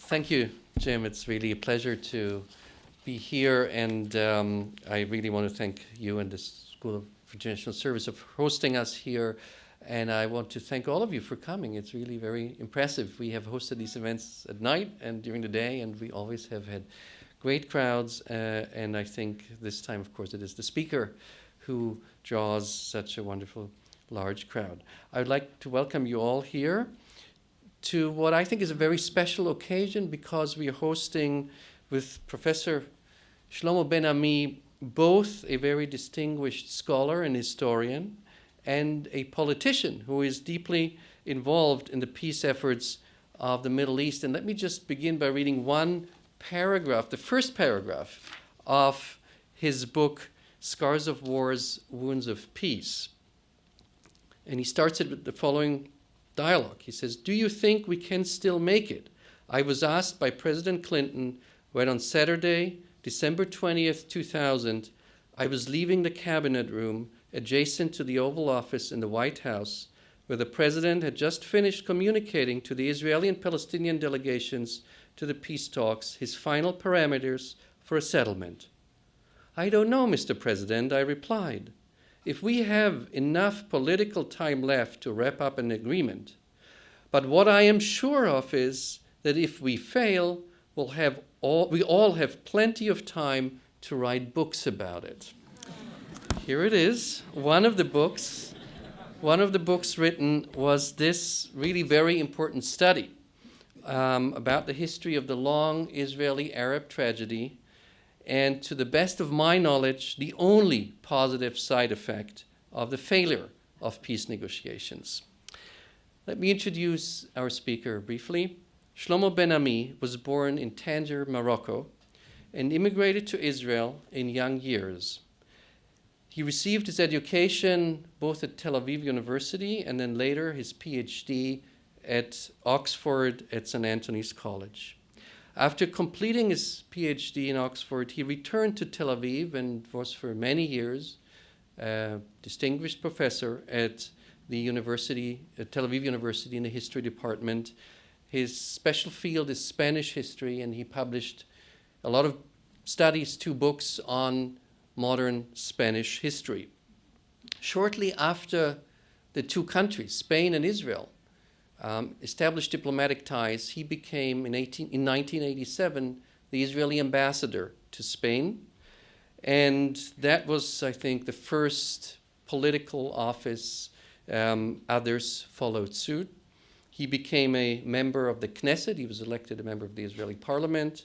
Thank you, Jim. It's really a pleasure to be here, and I really want to thank you and the School of International Service for hosting us here, and I want to thank all of you for coming. It's really very impressive. We have hosted these events at night and during the day, and we always have had great crowds, and I think this time, of course, it is the speaker who draws such a wonderful large crowd. I would like to welcome you all here to what I think is a very special occasion, because we are hosting with Professor Shlomo Ben-Ami, both a very distinguished scholar and historian and a politician who is deeply involved in the peace efforts of the Middle East. And let me just begin by reading one paragraph, the first paragraph of his book, Scars of Wars, Wounds of Peace. And he starts it with the following dialogue. He says, "Do you think we can still make it? I was asked by President Clinton when on Saturday, December 20th, 2000, I was leaving the cabinet room adjacent to the Oval Office in the White House, where the president had just finished communicating to the Israeli and Palestinian delegations to the peace talks his final parameters for a settlement. 'I don't know, Mr. President,' I replied. 'If we have enough political time left to wrap up an agreement. But what I am sure of is that if we fail, we all have plenty of time to write books about it.'" Here it is. One of the books written was this really very important study about the history of the long Israeli-Arab tragedy, and to the best of my knowledge, the only positive side effect of the failure of peace negotiations. Let me introduce our speaker briefly. Shlomo Ben-Ami was born in Tangier, Morocco, and immigrated to Israel in young years. He received his education both at Tel Aviv University and then later his PhD at Oxford at St. Anthony's College. After completing his PhD in Oxford, he returned to Tel Aviv and was for many years a distinguished professor at the university, at Tel Aviv University in the history department. His special field is Spanish history, and he published a lot of studies, 2 books on modern Spanish history. Shortly after the 2 countries, Spain and Israel, established diplomatic ties, he became, in 1987, the Israeli ambassador to Spain. And that was, I think, the first political office. Others followed suit. He became a member of the Knesset. He was elected a member of the Israeli parliament.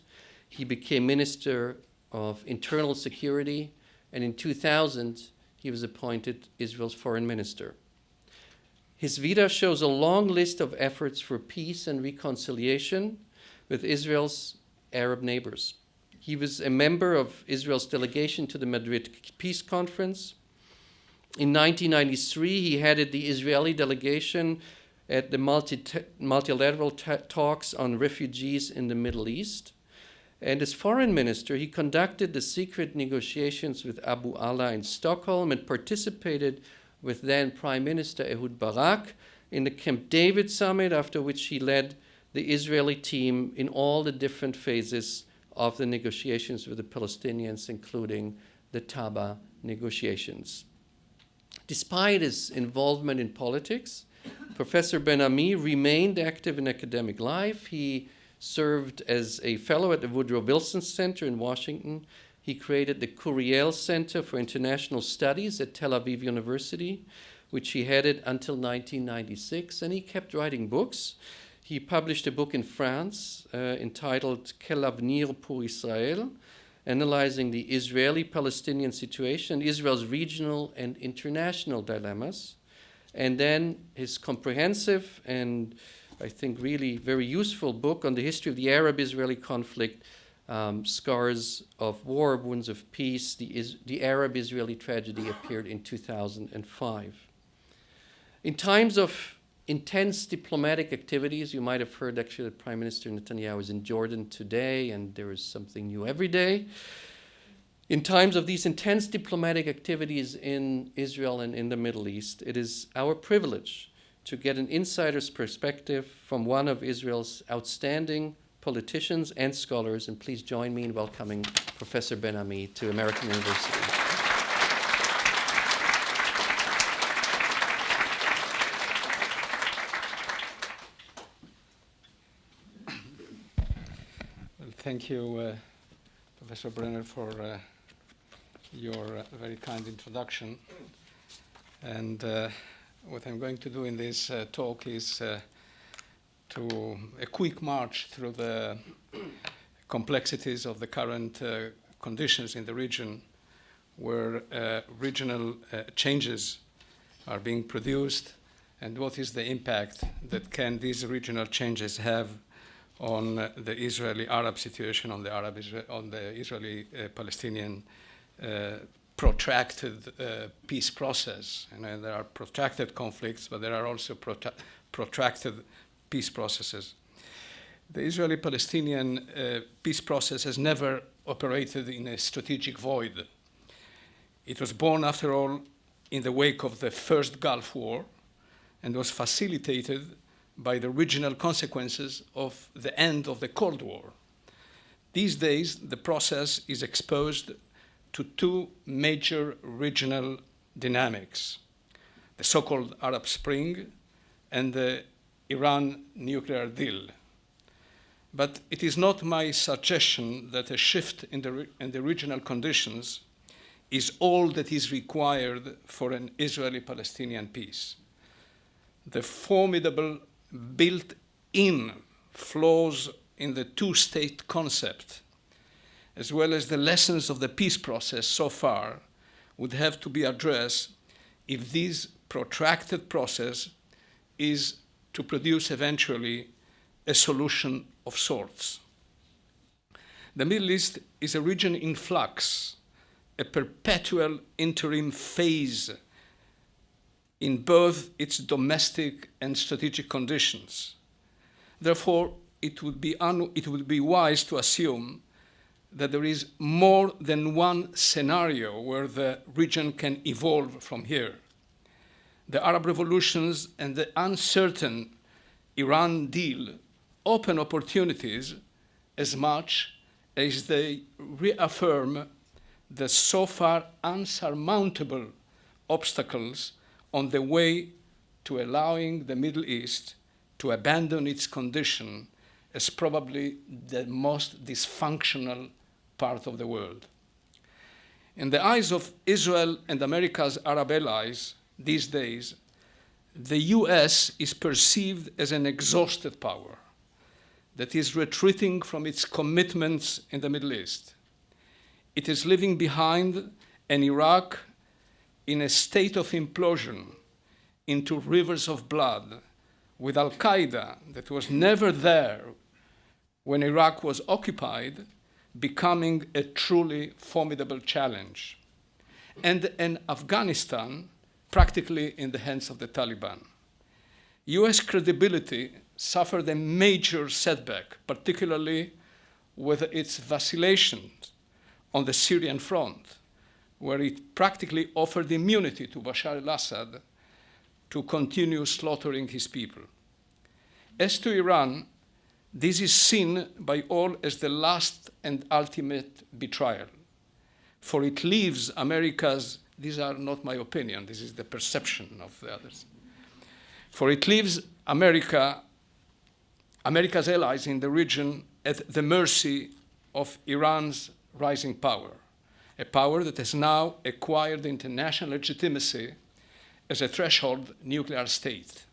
He became Minister of Internal Security. And in 2000, he was appointed Israel's foreign minister. His Vita shows a long list of efforts for peace and reconciliation with Israel's Arab neighbors. He was a member of Israel's delegation to the Madrid Peace Conference. In 1993, he headed the Israeli delegation at the multilateral talks on refugees in the Middle East. And as foreign minister, he conducted the secret negotiations with Abu Allah in Stockholm and participated with then Prime Minister Ehud Barak in the Camp David summit, after which he led the Israeli team in all the different phases of the negotiations with the Palestinians, including the Taba negotiations. Despite his involvement in politics, Professor Ben-Ami remained active in academic life. He served as a fellow at the Woodrow Wilson Center in Washington. He created the Curiel Center for International Studies at Tel Aviv University, which he headed until 1996, and he kept writing books. He published a book in France entitled Quel avenir pour Israël, analyzing the Israeli-Palestinian situation, Israel's regional and international dilemmas. And then his comprehensive and I think really very useful book on the history of the Arab-Israeli conflict, Scars of War, Wounds of Peace, the Arab-Israeli tragedy, appeared in 2005. In times of intense diplomatic activities, you might have heard actually that Prime Minister Netanyahu is in Jordan today, and there is something new every day. In times of these intense diplomatic activities in Israel and in the Middle East, it is our privilege to get an insider's perspective from one of Israel's outstanding politicians, and scholars, and please join me in welcoming Professor Ben-Ami to American University. Well, thank you, Professor Brenner, for your very kind introduction. And what I'm going to do in this talk is to a quick march through the complexities of the current conditions in the region, where regional changes are being produced, and what is the impact that can these regional changes have on the Israeli-Arab situation, on the Israeli-Palestinian protracted peace process. And there are protracted conflicts, but there are also protracted peace processes. The Israeli-Palestinian peace process has never operated in a strategic void. It was born, after all, in the wake of the first Gulf War and was facilitated by the regional consequences of the end of the Cold War. These days, the process is exposed to two major regional dynamics: the so-called Arab Spring and the Iran nuclear deal. But it is not my suggestion that a shift in the regional conditions is all that is required for an Israeli-Palestinian peace. The formidable built-in flaws in the two-state concept, as well as the lessons of the peace process so far, would have to be addressed if this protracted process is to produce eventually a solution of sorts. The Middle East is a region in flux, a perpetual interim phase in both its domestic and strategic conditions. Therefore, it would be wise to assume that there is more than one scenario where the region can evolve from here. The Arab revolutions and the uncertain Iran deal open opportunities as much as they reaffirm the so far unsurmountable obstacles on the way to allowing the Middle East to abandon its condition as probably the most dysfunctional part of the world. In the eyes of Israel and America's Arab allies these days, the US is perceived as an exhausted power that is retreating from its commitments in the Middle East. It is leaving behind an Iraq in a state of implosion into rivers of blood, with Al-Qaeda, that was never there when Iraq was occupied, becoming a truly formidable challenge, and an Afghanistan practically in the hands of the Taliban. US credibility suffered a major setback, particularly with its vacillations on the Syrian front, where it practically offered immunity to Bashar al-Assad to continue slaughtering his people. As to Iran, this is seen by all as the last and ultimate betrayal, for it leaves America's, these are not my opinion, this is the perception of the others, for it leaves America's allies in the region at the mercy of Iran's rising power, a power that has now acquired international legitimacy as a threshold nuclear state.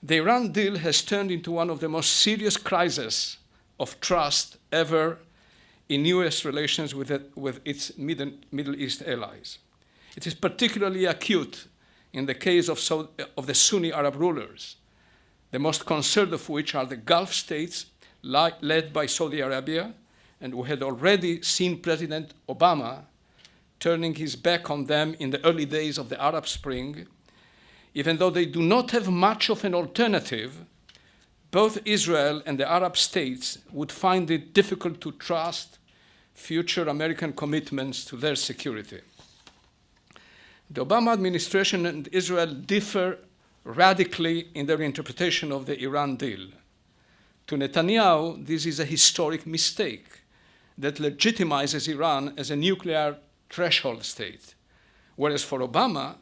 The Iran deal has turned into one of the most serious crises of trust ever in US relations with its Middle East allies. It is particularly acute in the case of the Sunni Arab rulers, the most concerned of which are the Gulf states led by Saudi Arabia, and we had already seen President Obama turning his back on them in the early days of the Arab Spring. Even though they do not have much of an alternative, both Israel and the Arab states would find it difficult to trust future American commitments to their security. The Obama administration and Israel differ radically in their interpretation of the Iran deal. To Netanyahu, this is a historic mistake that legitimizes Iran as a nuclear threshold state, whereas for Obama,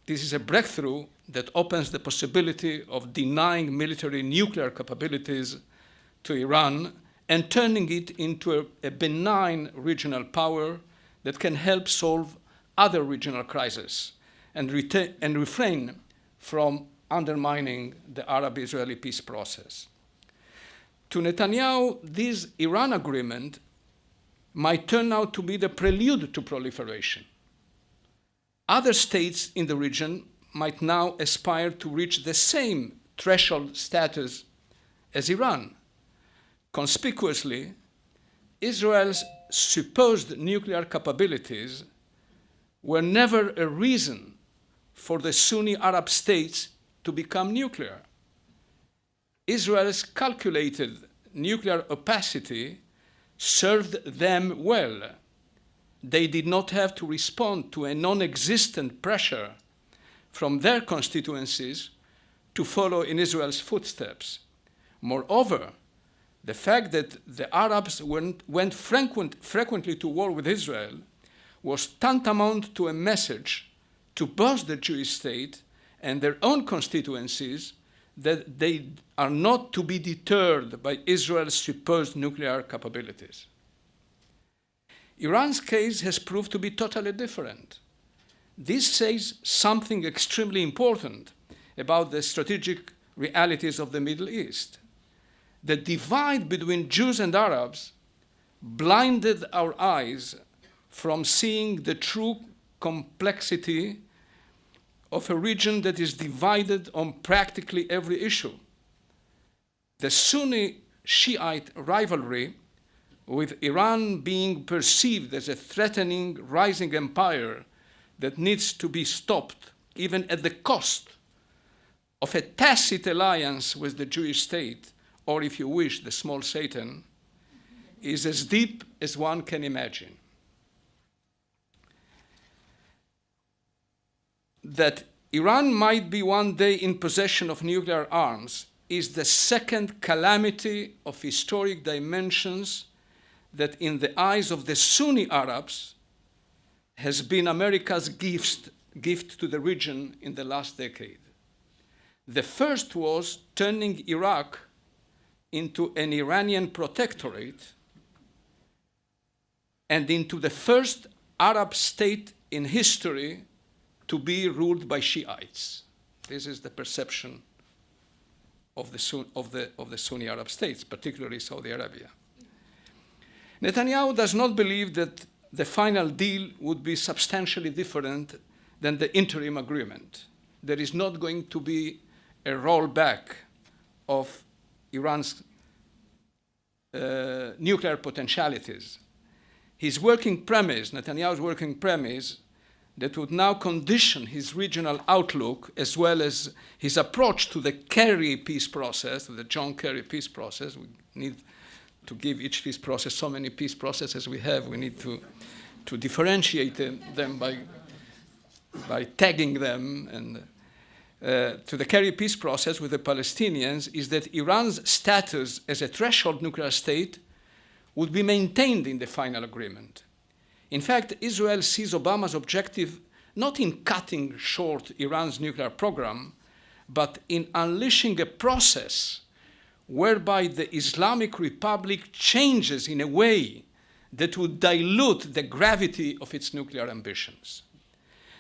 this is a breakthrough that opens the possibility of denying military nuclear capabilities to Iran and turning it into a benign regional power that can help solve other regional crises and refrain from undermining the Arab-Israeli peace process. To Netanyahu, this Iran agreement might turn out to be the prelude to proliferation. Other states in the region might now aspire to reach the same threshold status as Iran. Conspicuously, Israel's supposed nuclear capabilities were never a reason for the Sunni Arab states to become nuclear. Israel's calculated nuclear opacity served them well. They did not have to respond to a non-existent pressure from their constituencies to follow in Israel's footsteps. Moreover, the fact that the Arabs went frequently to war with Israel was tantamount to a message to both the Jewish state and their own constituencies that they are not to be deterred by Israel's supposed nuclear capabilities. Iran's case has proved to be totally different. This says something extremely important about the strategic realities of the Middle East. The divide between Jews and Arabs blinded our eyes from seeing the true complexity of a region that is divided on practically every issue. The Sunni-Shiite rivalry, with Iran being perceived as a threatening, rising empire that needs to be stopped, even at the cost of a tacit alliance with the Jewish state, or if you wish, the small Satan, is as deep as one can imagine. That Iran might be one day in possession of nuclear arms is the second calamity of historic dimensions that in the eyes of the Sunni Arabs has been America's gift to the region in the last decade. The first was turning Iraq into an Iranian protectorate and into the first Arab state in history to be ruled by Shiites. This is the perception of the Sunni Arab states, particularly Saudi Arabia. Netanyahu does not believe that the final deal would be substantially different than the interim agreement. There is not going to be a rollback of Iran's nuclear potentialities. His working premise, Netanyahu's working premise, that would now condition his regional outlook as well as his approach to the Kerry peace process, to the John Kerry peace process. We need to give each peace process so many peace processes we have. We need to differentiate them by tagging them. And to the Kerry peace process with the Palestinians is that Iran's status as a threshold nuclear state would be maintained in the final agreement. In fact, Israel sees Obama's objective not in cutting short Iran's nuclear program, but in unleashing a process whereby the Islamic Republic changes in a way that would dilute the gravity of its nuclear ambitions.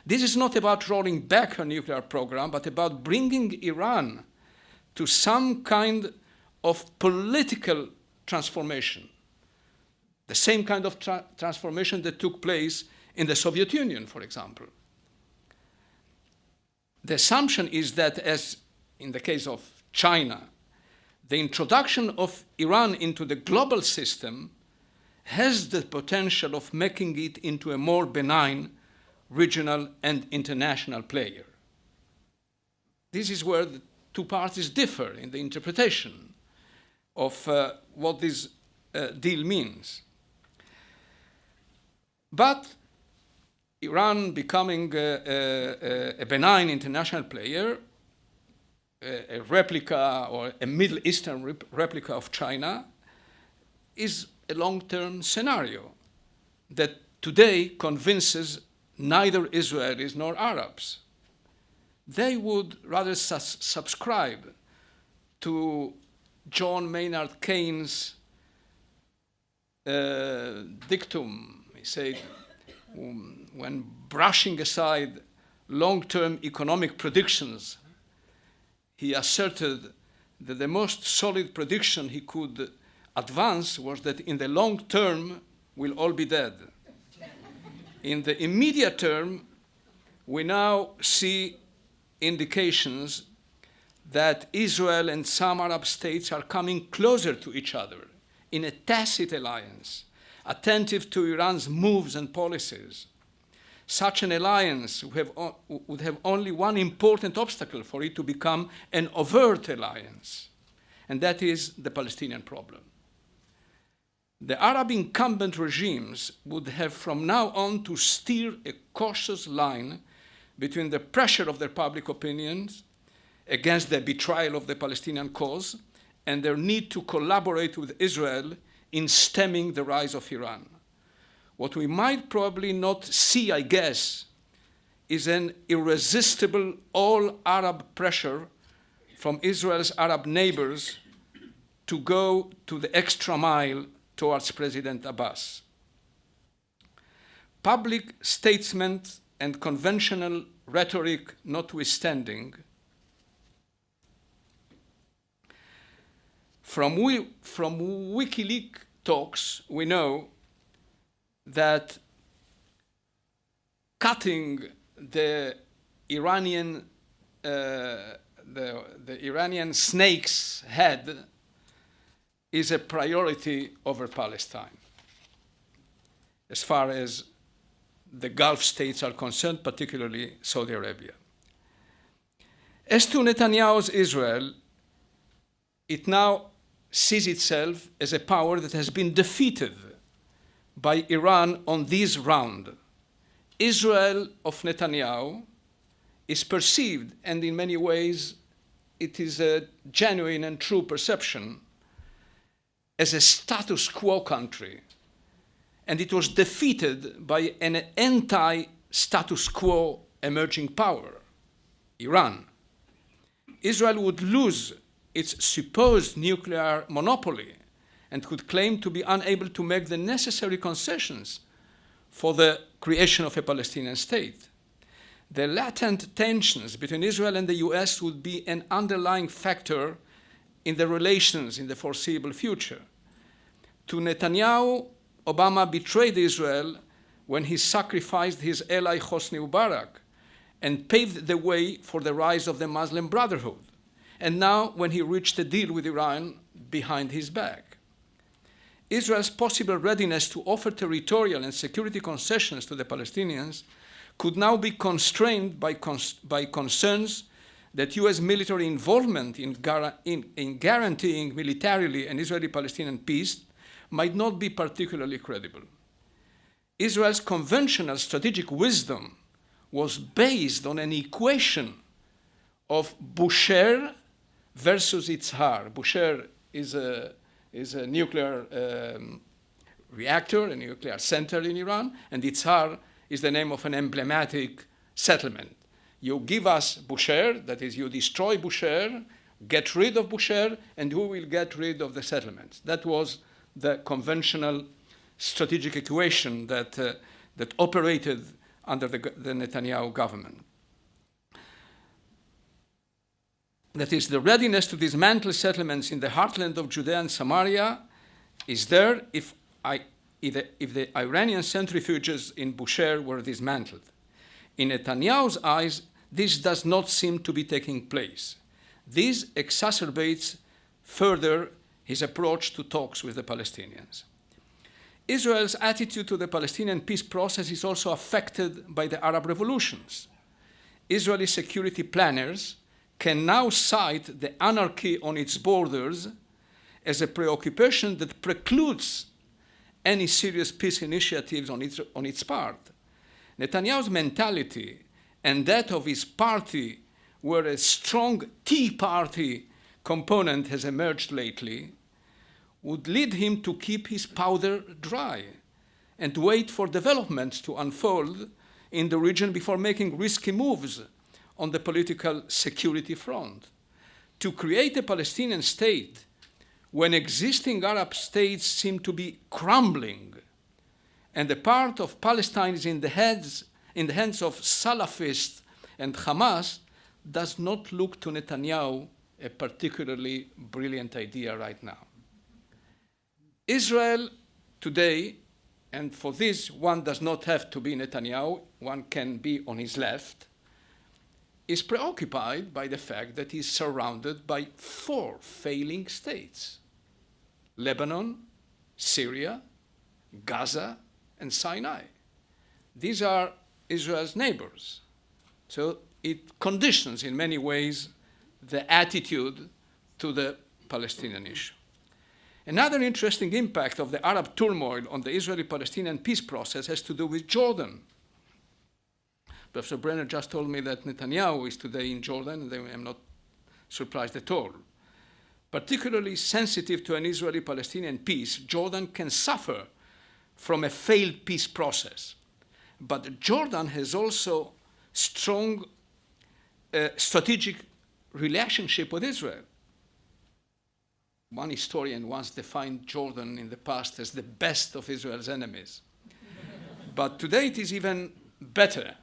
This is not about rolling back her nuclear program, but about bringing Iran to some kind of political transformation. The same kind of transformation that took place in the Soviet Union, for example. The assumption is that, as in the case of China, the introduction of Iran into the global system has the potential of making it into a more benign regional and international player. This is where the two parties differ in the interpretation of what this deal means. But Iran becoming a benign international player a replica or a Middle Eastern replica of China is a long-term scenario that today convinces neither Israelis nor Arabs. They would rather subscribe to John Maynard Keynes' dictum. He said, when brushing aside long-term economic predictions, he asserted that the most solid prediction he could advance was that in the long term, we'll all be dead. In the immediate term, we now see indications that Israel and some Arab states are coming closer to each other in a tacit alliance, attentive to Iran's moves and policies. Such an alliance would have only one important obstacle for it to become an overt alliance, and that is the Palestinian problem. The Arab incumbent regimes would have from now on to steer a cautious line between the pressure of their public opinions against the betrayal of the Palestinian cause and their need to collaborate with Israel in stemming the rise of Iran. What we might probably not see, I guess, is an irresistible all-Arab pressure from Israel's Arab neighbors to go to the extra mile towards President Abbas. Public statements and conventional rhetoric notwithstanding, from WikiLeaks talks, we know that cutting the Iranian snake's head is a priority over Palestine, as far as the Gulf states are concerned, particularly Saudi Arabia. As to Netanyahu's Israel, it now sees itself as a power that has been defeated by Iran on this round. Israel of Netanyahu is perceived, and in many ways it is a genuine and true perception, as a status quo country, and it was defeated by an anti-status quo emerging power, Iran. Israel would lose its supposed nuclear monopoly and could claim to be unable to make the necessary concessions for the creation of a Palestinian state. The latent tensions between Israel and the US would be an underlying factor in the relations in the foreseeable future. To Netanyahu, Obama betrayed Israel when he sacrificed his ally Hosni Mubarak and paved the way for the rise of the Muslim Brotherhood, and now when he reached a deal with Iran behind his back. Israel's possible readiness to offer territorial and security concessions to the Palestinians could now be constrained by concerns that US military involvement in guaranteeing militarily an Israeli-Palestinian peace might not be particularly credible. Israel's conventional strategic wisdom was based on an equation of Bushehr versus Yitzhar. Bushehr is a nuclear reactor, a nuclear center in Iran, and Yitzhar is the name of an emblematic settlement. You give us Bushehr, that is, you destroy Bushehr, get rid of Bushehr, and who will get rid of the settlements? That was the conventional strategic equation that operated under the Netanyahu government. That is, the readiness to dismantle settlements in the heartland of Judea and Samaria is there if the Iranian centrifuges in Bushehr were dismantled. In Netanyahu's eyes, this does not seem to be taking place. This exacerbates further his approach to talks with the Palestinians. Israel's attitude to the Palestinian peace process is also affected by the Arab revolutions. Israeli security planners can now cite the anarchy on its borders as a preoccupation that precludes any serious peace initiatives on its part. Netanyahu's mentality and that of his party where a strong Tea Party component has emerged lately, would lead him to keep his powder dry and wait for developments to unfold in the region before making risky moves on the political security front. To create a Palestinian state when existing Arab states seem to be crumbling and a part of Palestine is in the hands of Salafists and Hamas does not look to Netanyahu a particularly brilliant idea right now. Israel today, and for this one does not have to be Netanyahu, one can be on his left, is preoccupied by the fact that he's surrounded by 4 failing states: Lebanon, Syria, Gaza, and Sinai. These are Israel's neighbors. So it conditions in many ways the attitude to the Palestinian issue. Another interesting impact of the Arab turmoil on the Israeli-Palestinian peace process has to do with Jordan. Professor Brenner just told me that Netanyahu is today in Jordan, and I'm not surprised at all. Particularly sensitive to an Israeli-Palestinian peace, Jordan can suffer from a failed peace process. But Jordan has also strong strategic relationship with Israel. One historian once defined Jordan in the past as the best of Israel's enemies. But today it is even better.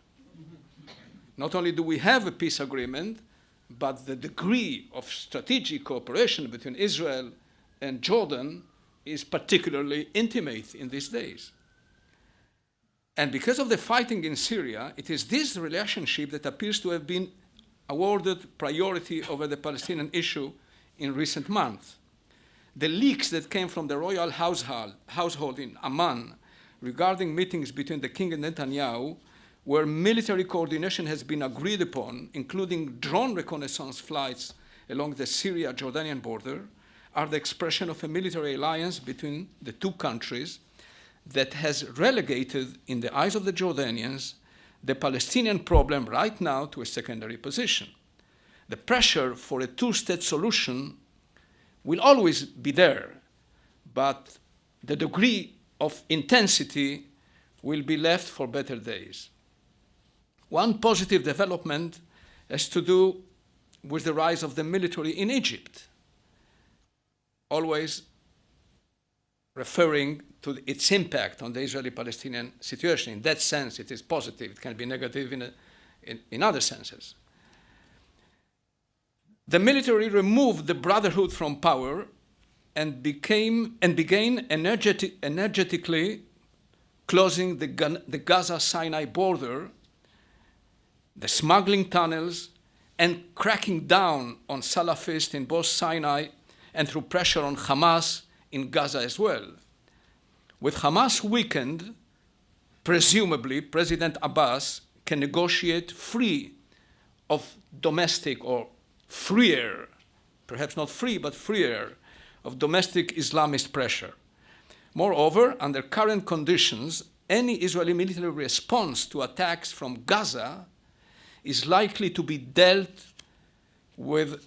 Not only do we have a peace agreement, but the degree of strategic cooperation between Israel and Jordan is particularly intimate in these days. And because of the fighting in Syria, it is this relationship that appears to have been awarded priority over the Palestinian issue in recent months. The leaks that came from the royal household in Amman regarding meetings between the king and Netanyahu, where military coordination has been agreed upon, including drone reconnaissance flights along the Syria-Jordanian border, are the expression of a military alliance between the two countries that has relegated, in the eyes of the Jordanians, the Palestinian problem right now to a secondary position. The pressure for a two-state solution will always be there, but the degree of intensity will be left for better days. One positive development has to do with the rise of the military in Egypt, always referring to its impact on the Israeli-Palestinian situation. In that sense, it is positive. It can be negative in other senses. The military removed the Brotherhood from power and began energetically closing the Gaza-Sinai border, the smuggling tunnels, and cracking down on Salafists in both Sinai and through pressure on Hamas in Gaza as well. With Hamas weakened, presumably President Abbas can negotiate free of domestic or freer, perhaps not free, but freer of domestic Islamist pressure. Moreover, under current conditions, any Israeli military response to attacks from Gaza is likely to be dealt with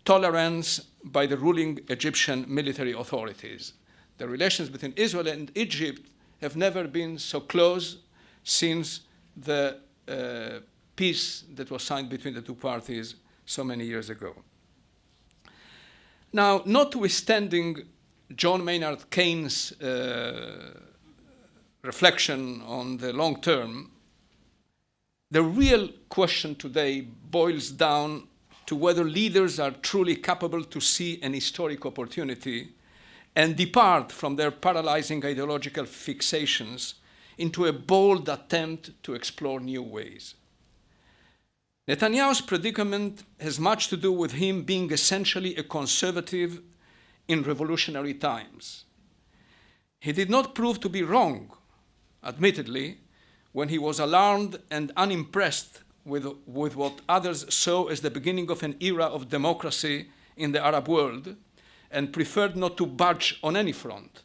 tolerance by the ruling Egyptian military authorities. The relations between Israel and Egypt have never been so close since the peace that was signed between the two parties so many years ago. Now, notwithstanding John Maynard Keynes' reflection on the long term, the real question today boils down to whether leaders are truly capable to see an historic opportunity and depart from their paralyzing ideological fixations into a bold attempt to explore new ways. Netanyahu's predicament has much to do with him being essentially a conservative in revolutionary times. He did not prove to be wrong, admittedly, when he was alarmed and unimpressed with what others saw as the beginning of an era of democracy in the Arab world, and preferred not to budge on any front,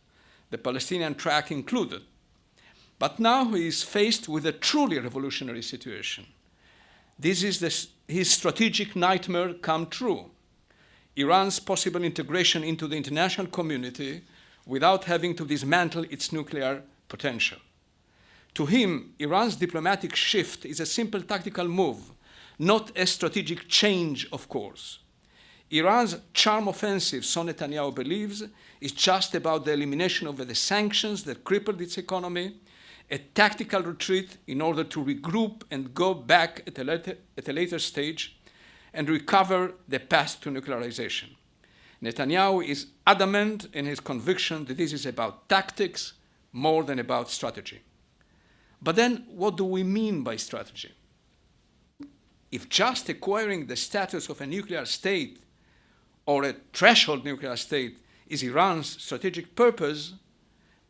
the Palestinian track included. But now he is faced with a truly revolutionary situation. This is his strategic nightmare come true. Iran's possible integration into the international community without having to dismantle its nuclear potential. To him, Iran's diplomatic shift is a simple tactical move, not a strategic change of course. Iran's charm offensive, so Netanyahu believes, is just about the elimination of the sanctions that crippled its economy, a tactical retreat in order to regroup and go back at a later stage and recover the path to nuclearization. Netanyahu is adamant in his conviction that this is about tactics more than about strategy. But then, what do we mean by strategy? If just acquiring the status of a nuclear state or a threshold nuclear state is Iran's strategic purpose,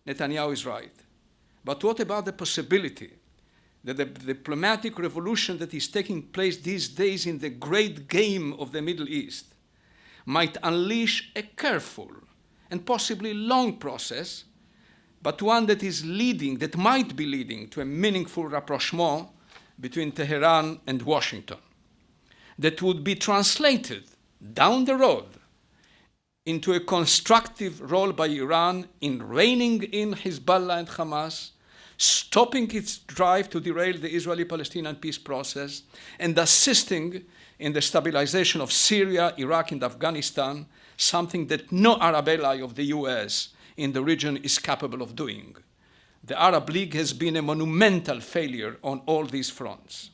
Netanyahu is right. But what about the possibility that the diplomatic revolution that is taking place these days in the great game of the Middle East might unleash a careful and possibly long process, but one that might be leading to a meaningful rapprochement between Tehran and Washington, that would be translated down the road into a constructive role by Iran in reining in Hezbollah and Hamas, stopping its drive to derail the Israeli-Palestinian peace process, and assisting in the stabilization of Syria, Iraq, and Afghanistan, something that no Arab ally of the US in the region is capable of doing. The Arab League has been a monumental failure on all these fronts.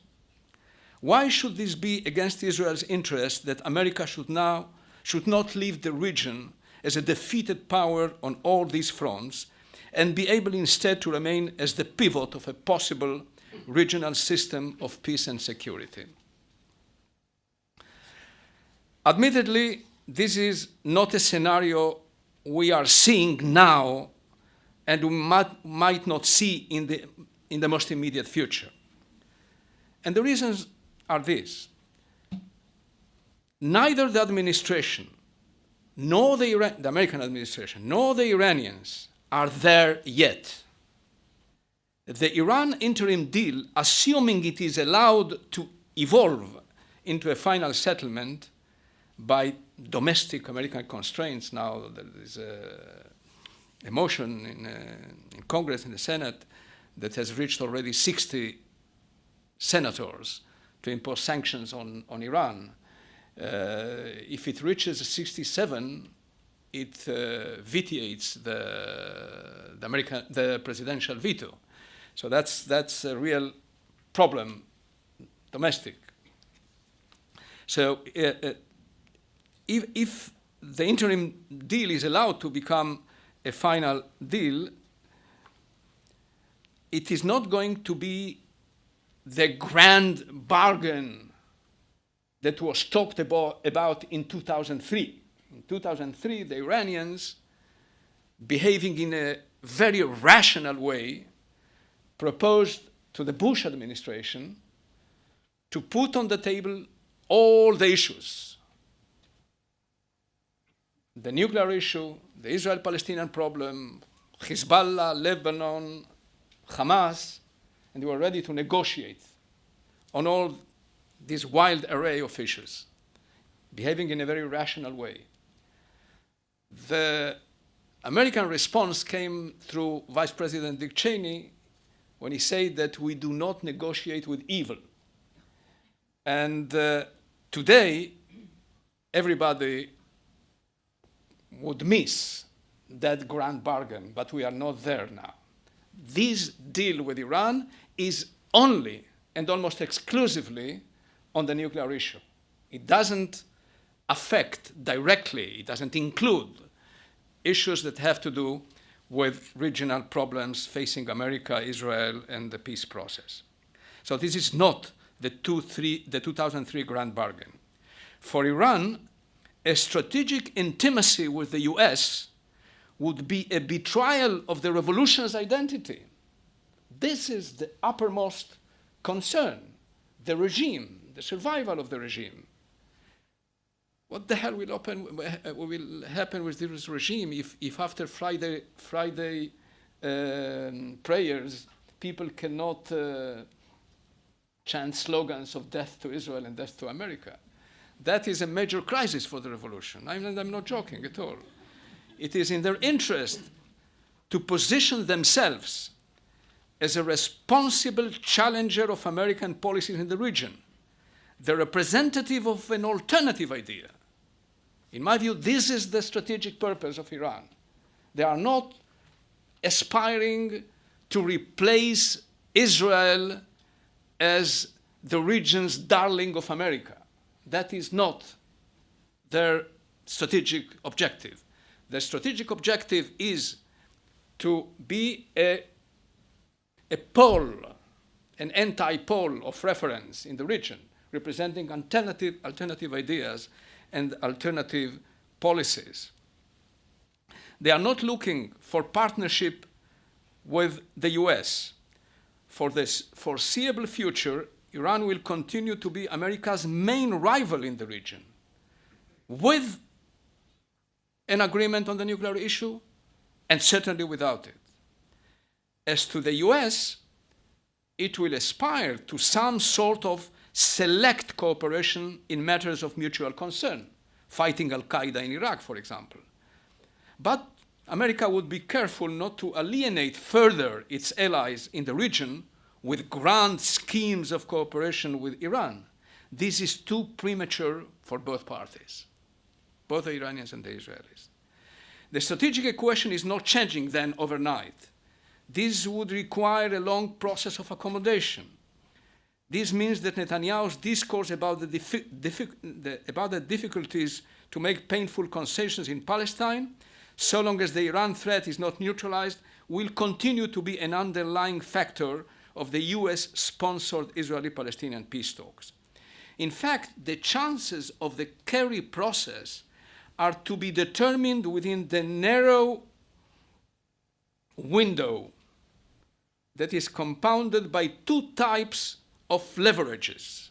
Why should this be against Israel's interest that America should not leave the region as a defeated power on all these fronts and be able instead to remain as the pivot of a possible regional system of peace and security? Admittedly, this is not a scenario we are seeing now and we might not see in the most immediate future. And the reasons are these. Neither the administration, nor the American administration, nor the Iranians are there yet. The Iran interim deal, assuming it is allowed to evolve into a final settlement by domestic American constraints, now there is a motion in Congress, in the Senate, that has reached already 60 senators to impose sanctions on Iran. If it reaches 67, it vitiates the presidential veto. So that's a real problem, domestic. So if the interim deal is allowed to become a final deal, it is not going to be the grand bargain that was talked about in 2003. In 2003, the Iranians, behaving in a very rational way, proposed to the Bush administration to put on the table all the issues: the nuclear issue, the Israel-Palestinian problem, Hezbollah, Lebanon, Hamas, and they were ready to negotiate on all this wild array of issues, behaving in a very rational way. The American response came through Vice President Dick Cheney when he said that we do not negotiate with evil. And today, everybody would miss that grand bargain, but we are not there now. This deal with Iran is only and almost exclusively on the nuclear issue. It doesn't affect directly, it doesn't include issues that have to do with regional problems facing America, Israel, and the peace process. So this is not the 2003 grand bargain. For Iran, a strategic intimacy with the US would be a betrayal of the revolution's identity. This is the uppermost concern, the regime, the survival of the regime. What the hell will happen with this regime if after Friday prayers people cannot chant slogans of death to Israel and death to America. That is a major crisis for the revolution. I'm not joking at all. It is in their interest to position themselves as a responsible challenger of American policies in the region, the representative of an alternative idea. In my view, this is the strategic purpose of Iran. They are not aspiring to replace Israel as the region's darling of America. That is not their strategic objective. Their strategic objective is to be a pole, an anti-pole of reference in the region, representing alternative ideas and alternative policies. They are not looking for partnership with the US. For this foreseeable future, Iran will continue to be America's main rival in the region, with an agreement on the nuclear issue, and certainly without it. As to the US, it will aspire to some sort of select cooperation in matters of mutual concern, fighting Al-Qaeda in Iraq, for example. But America would be careful not to alienate further its allies in the region with grand schemes of cooperation with Iran. This is too premature for both parties, both the Iranians and the Israelis. The strategic equation is not changing then overnight. This would require a long process of accommodation. This means that Netanyahu's discourse about the difficulties to make painful concessions in Palestine, so long as the Iran threat is not neutralized, will continue to be an underlying factor of the US-sponsored Israeli-Palestinian peace talks. In fact, the chances of the Kerry process are to be determined within the narrow window that is compounded by two types of leverages.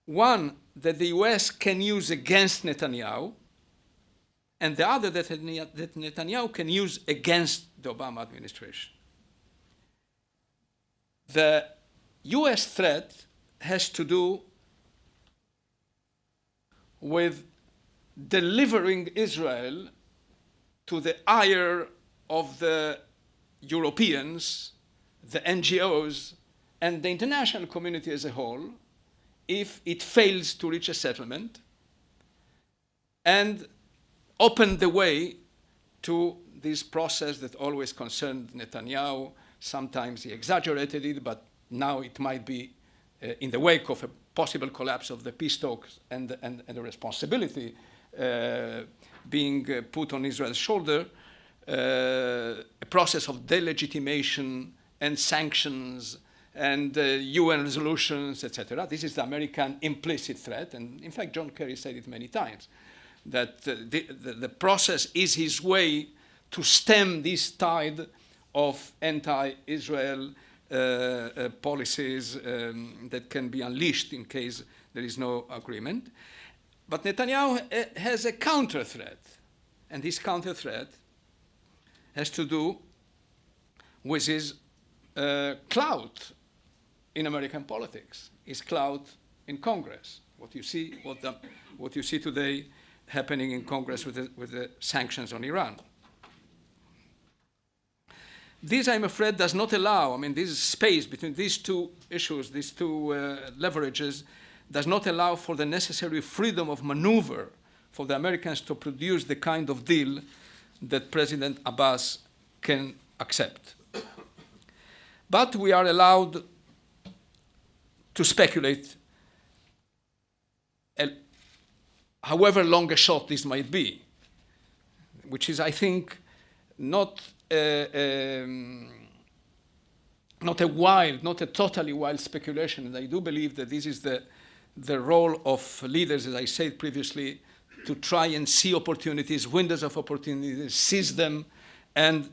One that the US can use against Netanyahu, and the other that Netanyahu can use against the Obama administration. The US threat has to do with delivering Israel to the ire of the Europeans, the NGOs, and the international community as a whole if it fails to reach a settlement and open the way to this process that always concerned Netanyahu. Sometimes he exaggerated it, but now it might be in the wake of a possible collapse of the peace talks and the responsibility being put on Israel's shoulder, a process of delegitimation and sanctions and UN resolutions, etc. This is the American implicit threat, and in fact, John Kerry said it many times, that the process is his way to stem this tide of anti-Israel policies that can be unleashed in case there is no agreement. But Netanyahu has a counter threat, and this counter threat has to do with his clout in American politics, his clout in Congress. What you see today happening in Congress with the sanctions on Iran. This, I'm afraid, does not allow, this space between these two issues, these two leverages, does not allow for the necessary freedom of maneuver for the Americans to produce the kind of deal that President Abbas can accept. But we are allowed to speculate, however long a shot this might be, which is, I think, not a totally wild speculation. And I do believe that this is the role of leaders, as I said previously, to try and see opportunities, windows of opportunities, seize them, and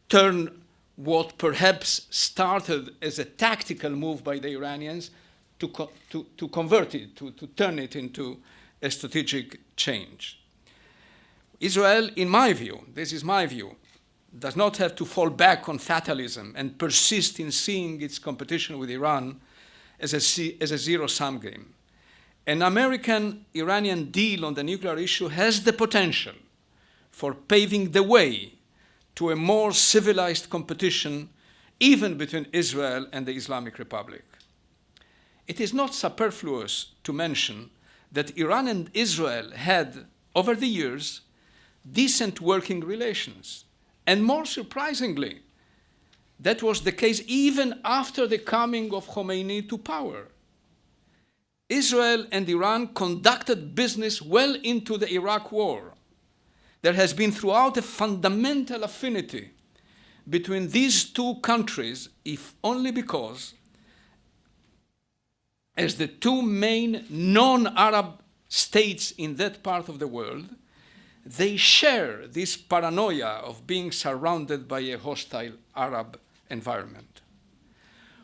turn what perhaps started as a tactical move by the Iranians to convert it, to turn it into a strategic change. Israel, in my view, this is my view, does not have to fall back on fatalism and persist in seeing its competition with Iran as a zero-sum game. An American-Iranian deal on the nuclear issue has the potential for paving the way to a more civilized competition even between Israel and the Islamic Republic. It is not superfluous to mention that Iran and Israel had, over the years, decent working relations. And more surprisingly, that was the case even after the coming of Khomeini to power. Israel and Iran conducted business well into the Iraq War. There has been throughout a fundamental affinity between these two countries, if only because, as the two main non-Arab states in that part of the world, they share this paranoia of being surrounded by a hostile Arab environment.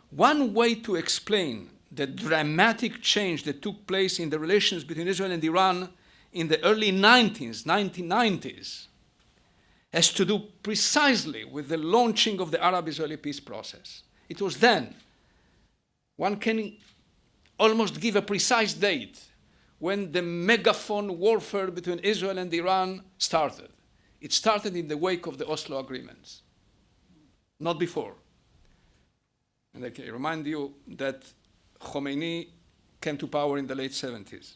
One way to explain the dramatic change that took place in the relations between Israel and Iran in the early 1990s has to do precisely with the launching of the Arab-Israeli peace process. It was then, one can almost give a precise date, when the megaphone warfare between Israel and Iran started. It started in the wake of the Oslo agreements, not before. And I can remind you that Khomeini came to power in the late 70s.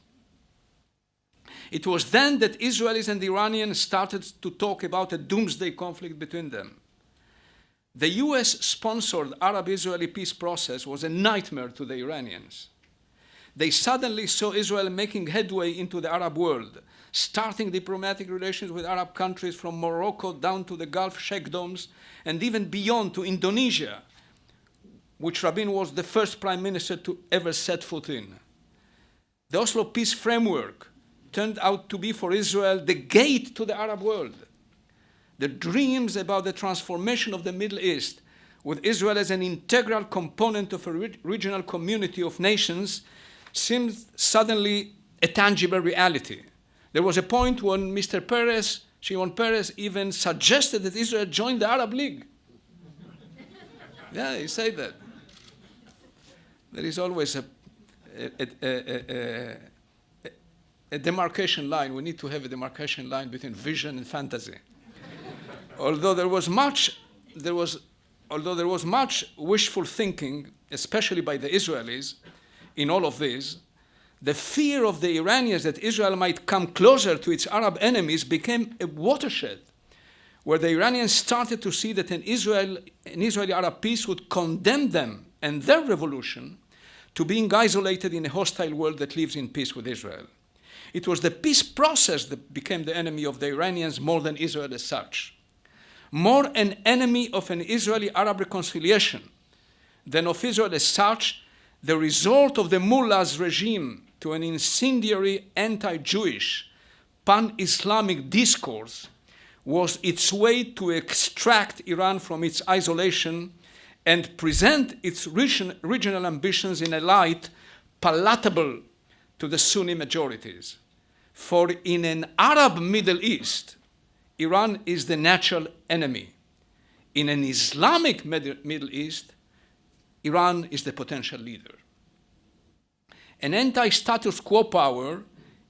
It was then that Israelis and Iranians started to talk about a doomsday conflict between them. The US-sponsored Arab-Israeli peace process was a nightmare to the Iranians. They suddenly saw Israel making headway into the Arab world, starting diplomatic relations with Arab countries from Morocco down to the Gulf sheikdoms and even beyond to Indonesia, which Rabin was the first prime minister to ever set foot in. The Oslo peace framework turned out to be for Israel the gate to the Arab world. The dreams about the transformation of the Middle East, with Israel as an integral component of a regional community of nations, seemed suddenly a tangible reality. There was a point when Mr. Peres, Shimon Peres, even suggested that Israel join the Arab League. Yeah, he said that. There is always a demarcation line. We need to have a demarcation line between vision and fantasy. Although there was much wishful thinking, especially by the Israelis, in all of this, the fear of the Iranians that Israel might come closer to its Arab enemies became a watershed, where the Iranians started to see that an Israeli-Arab peace would condemn them and their revolution to being isolated in a hostile world that lives in peace with Israel. It was the peace process that became the enemy of the Iranians more than Israel as such. More an enemy of an Israeli-Arab reconciliation than of Israel as such, the resort of the mullah's regime to an incendiary anti-Jewish, pan-Islamic discourse was its way to extract Iran from its isolation and present its regional ambitions in a light palatable to the Sunni majorities. For in an Arab Middle East, Iran is the natural enemy. In an Islamic Middle East, Iran is the potential leader. An anti-status quo power,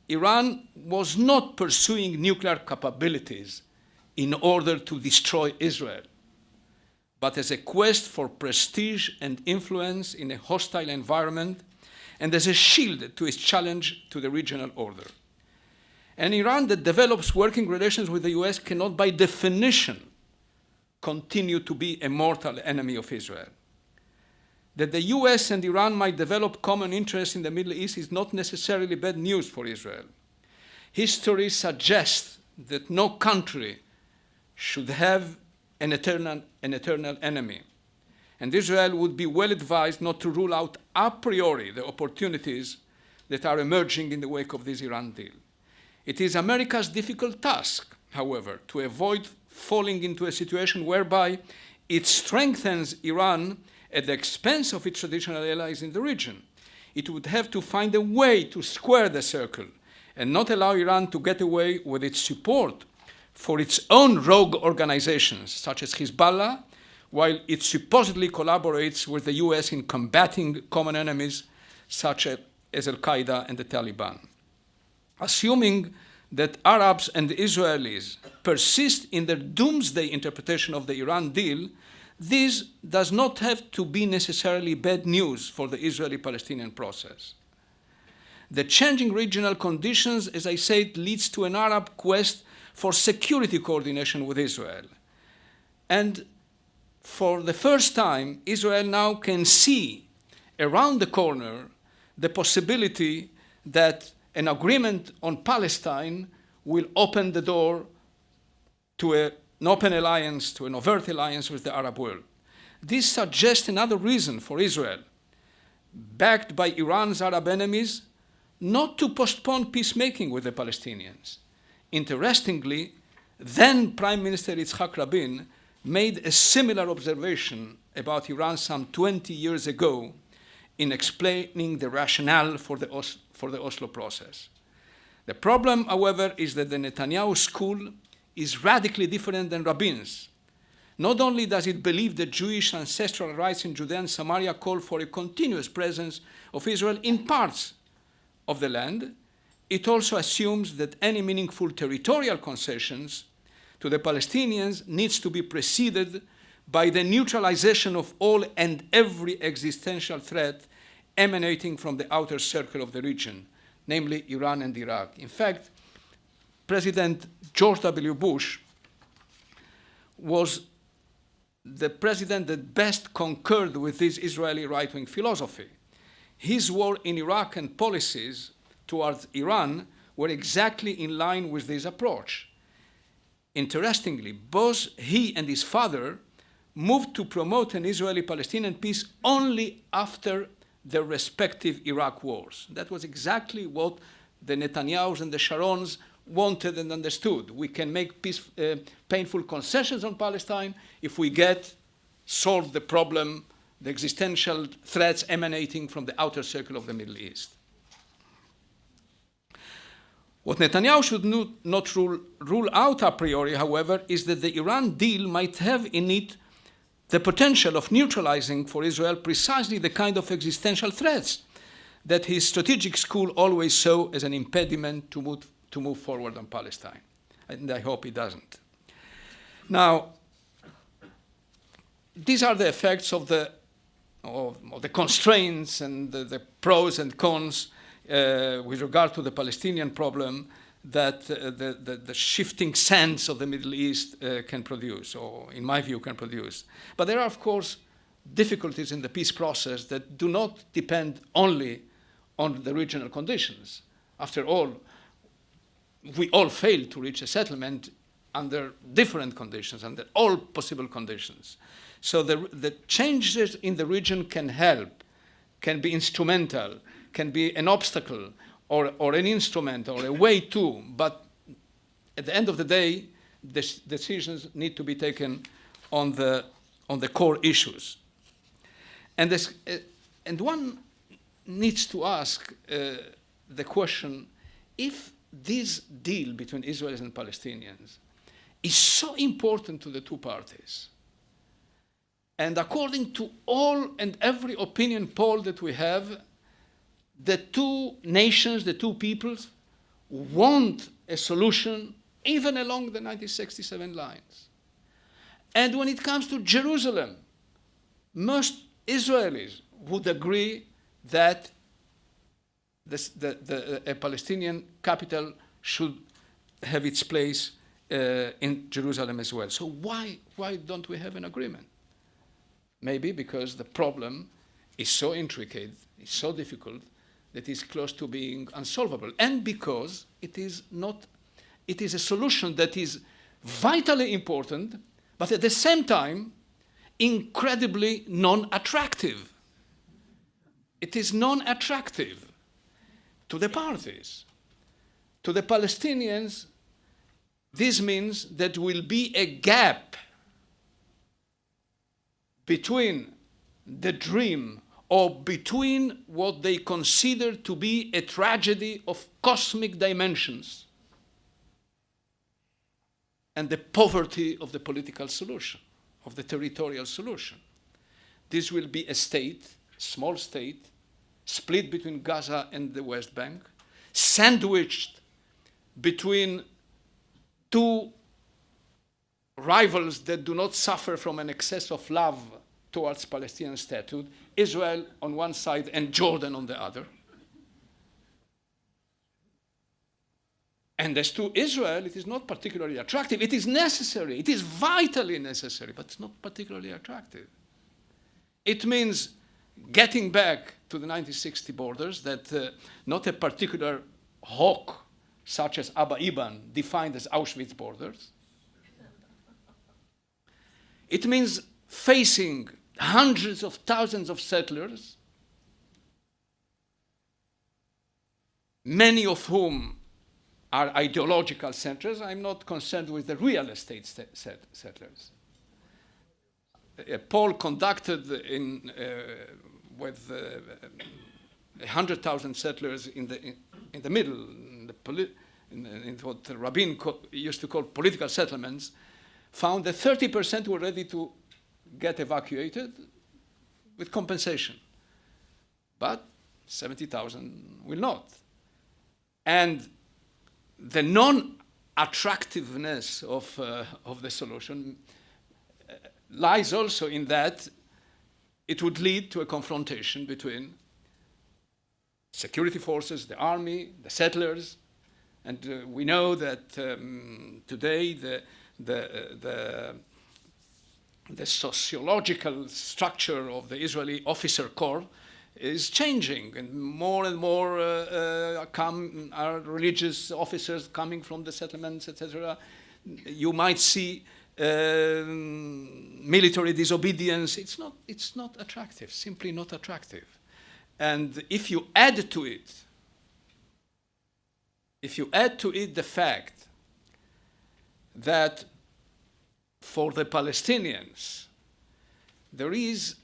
Iran was not pursuing nuclear capabilities in order to destroy Israel, but as a quest for prestige and influence in a hostile environment and as a shield to its challenge to the regional order. An Iran that develops working relations with the US cannot by definition continue to be a mortal enemy of Israel. That the US and Iran might develop common interests in the Middle East is not necessarily bad news for Israel. History suggests that no country should have an eternal enemy. And Israel would be well advised not to rule out a priori the opportunities that are emerging in the wake of this Iran deal. It is America's difficult task, however, to avoid falling into a situation whereby it strengthens Iran at the expense of its traditional allies in the region. It would have to find a way to square the circle and not allow Iran to get away with its support for its own rogue organizations, such as Hezbollah, while it supposedly collaborates with the US in combating common enemies such as Al-Qaeda and the Taliban. Assuming that Arabs and Israelis persist in their doomsday interpretation of the Iran deal, this does not have to be necessarily bad news for the Israeli-Palestinian process. The changing regional conditions, as I said, leads to an Arab quest for security coordination with Israel. And for the first time, Israel now can see around the corner the possibility that an agreement on Palestine will open the door to an open alliance, to an overt alliance with the Arab world. This suggests another reason for Israel, backed by Iran's Arab enemies, not to postpone peacemaking with the Palestinians. Interestingly, then Prime Minister Yitzhak Rabin made a similar observation about Iran some 20 years ago in explaining the rationale for the Oslo process. The problem, however, is that the Netanyahu school is radically different than Rabin's. Not only does it believe that Jewish ancestral rights in Judea and Samaria call for a continuous presence of Israel in parts of the land, it also assumes that any meaningful territorial concessions to the Palestinians needs to be preceded by the neutralization of all and every existential threat emanating from the outer circle of the region, namely Iran and Iraq. In fact, President George W. Bush was the president that best concurred with this Israeli right-wing philosophy. His war in Iraq and policies towards Iran were exactly in line with this approach. Interestingly, both he and his father moved to promote an Israeli-Palestinian peace only after their respective Iraq wars. That was exactly what the Netanyahus and the Sharons wanted and understood. We can make painful concessions on Palestine if we solve the problem, the existential threats emanating from the outer circle of the Middle East. What Netanyahu should not rule out a priori, however, is that the Iran deal might have in it the potential of neutralizing for Israel precisely the kind of existential threats that his strategic school always saw as an impediment to move forward on Palestine. And I hope it doesn't. Now, these are the effects of the constraints and the pros and cons with regard to the Palestinian problem that the shifting sands of the Middle East can produce, or in my view can produce. But there are, of course, difficulties in the peace process that do not depend only on the regional conditions. After all, we all failed to reach a settlement under different conditions, under all possible conditions. So the changes in the region can help, can be instrumental, can be an obstacle, or an instrument, or a way to, but at the end of the day, the decisions need to be taken on the core issues. And one needs to ask the question, if this deal between Israelis and Palestinians is so important to the two parties, and according to all and every opinion poll that we have, the two nations, the two peoples, want a solution even along the 1967 lines. And when it comes to Jerusalem, most Israelis would agree that a Palestinian capital should have its place in Jerusalem as well. So why don't we have an agreement? Maybe because the problem is so intricate, it's so difficult, that is close to being unsolvable, and because it is a solution that is vitally important, but at the same time, incredibly non-attractive. It is non-attractive to the parties. To the Palestinians, this means that there will be a gap between the dream or between what they consider to be a tragedy of cosmic dimensions and the poverty of the political solution, of the territorial solution. This will be a state, small state, split between Gaza and the West Bank, sandwiched between two rivals that do not suffer from an excess of love towards Palestinian statehood, Israel on one side and Jordan on the other. And as to Israel, it is not particularly attractive. It is necessary. It is vitally necessary, but it's not particularly attractive. It means getting back to the 1960 borders that not a particular hawk, such as Abba Eban, defined as Auschwitz borders. It means facing hundreds of thousands of settlers, many of whom are ideological centers. I'm not concerned with the real estate settlers. A poll conducted with 100,000 settlers in the middle, in what Rabin used to call political settlements, found that 30% were ready to get evacuated with compensation, but 70,000 will not. And the non-attractiveness of the solution lies also in that it would lead to a confrontation between security forces, the army, the settlers, and we know that today the sociological structure of the Israeli officer corps is changing, and more are religious officers coming from the settlements, etc. You might see military disobedience. It's not attractive, simply not attractive. And if you add to it the fact that for the Palestinians there is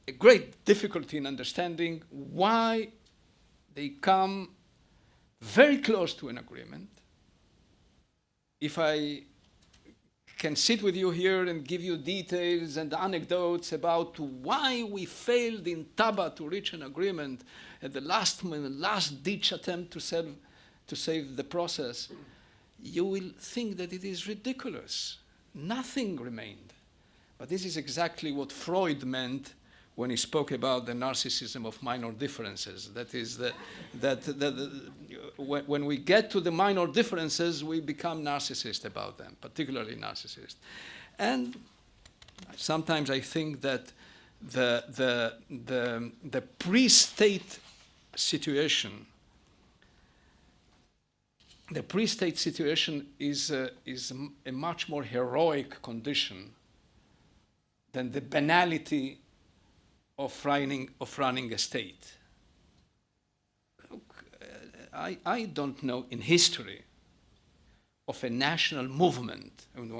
a great difficulty in understanding why they come very close to an agreement. If I can sit with you here and give you details and anecdotes about why we failed in Taba to reach an agreement at the last-ditch attempt to save the process, you will think that it is ridiculous. Nothing remained. But this is exactly what Freud meant when he spoke about the narcissism of minor differences. That is, when we get to the minor differences, we become narcissist about them, particularly narcissist. And sometimes I think that the pre-state situation, is a much more heroic condition than the banality of running a state. Look, I don't know in history of a national movement. And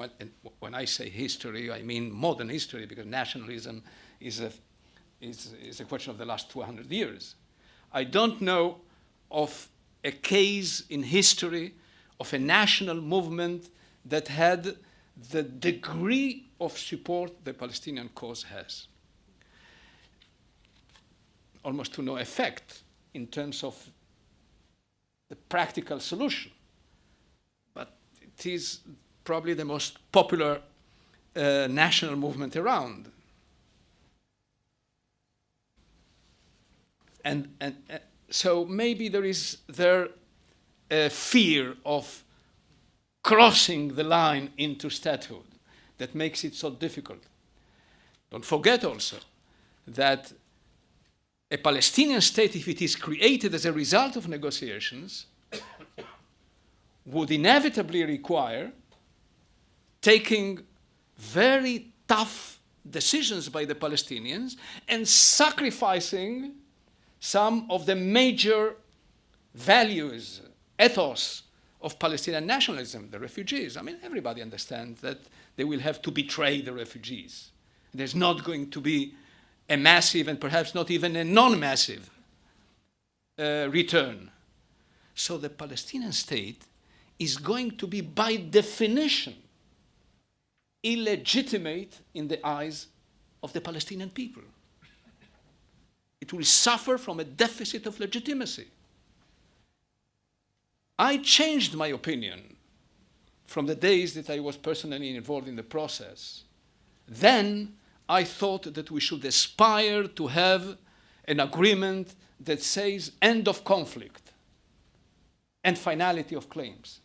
when I say history, I mean modern history, because nationalism is a question of the last 200 years. I don't know of a case in history of a national movement that had the degree of support the Palestinian cause has. Almost to no effect in terms of the practical solution. But it is probably the most popular national movement around. And so maybe there is a fear of crossing the line into statehood that makes it so difficult. Don't forget also that a Palestinian state, if it is created as a result of negotiations, would inevitably require taking very tough decisions by the Palestinians and sacrificing some of the major values, ethos of Palestinian nationalism, the refugees. I mean, everybody understands that they will have to betray the refugees. There's not going to be a massive and perhaps not even a non-massive return. So the Palestinian state is going to be by definition illegitimate in the eyes of the Palestinian people. It will suffer from a deficit of legitimacy. I changed my opinion from the days that I was personally involved in the process. Then I thought that we should aspire to have an agreement that says end of conflict and finality of claims.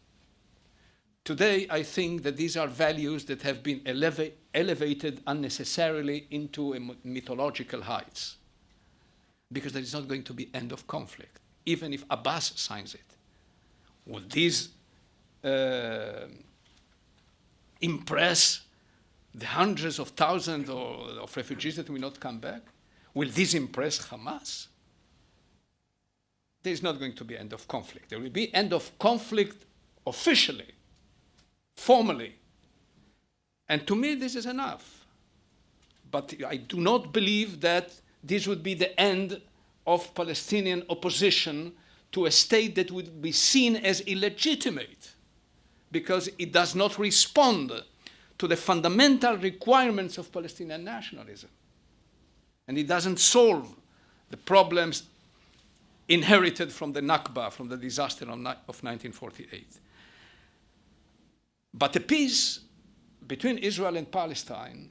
Today, I think that these are values that have been elevated unnecessarily into mythological heights, because there is not going to be end of conflict, even if Abbas signs it. Would these impress the hundreds of thousands of refugees that will not come back? Will this impress Hamas? There is not going to be end of conflict. There will be end of conflict officially, formally. And to me, this is enough. But I do not believe that this would be the end of Palestinian opposition to a state that would be seen as illegitimate, because it does not respond to the fundamental requirements of Palestinian nationalism. And it doesn't solve the problems inherited from the Nakba, from the disaster of 1948. But the peace between Israel and Palestine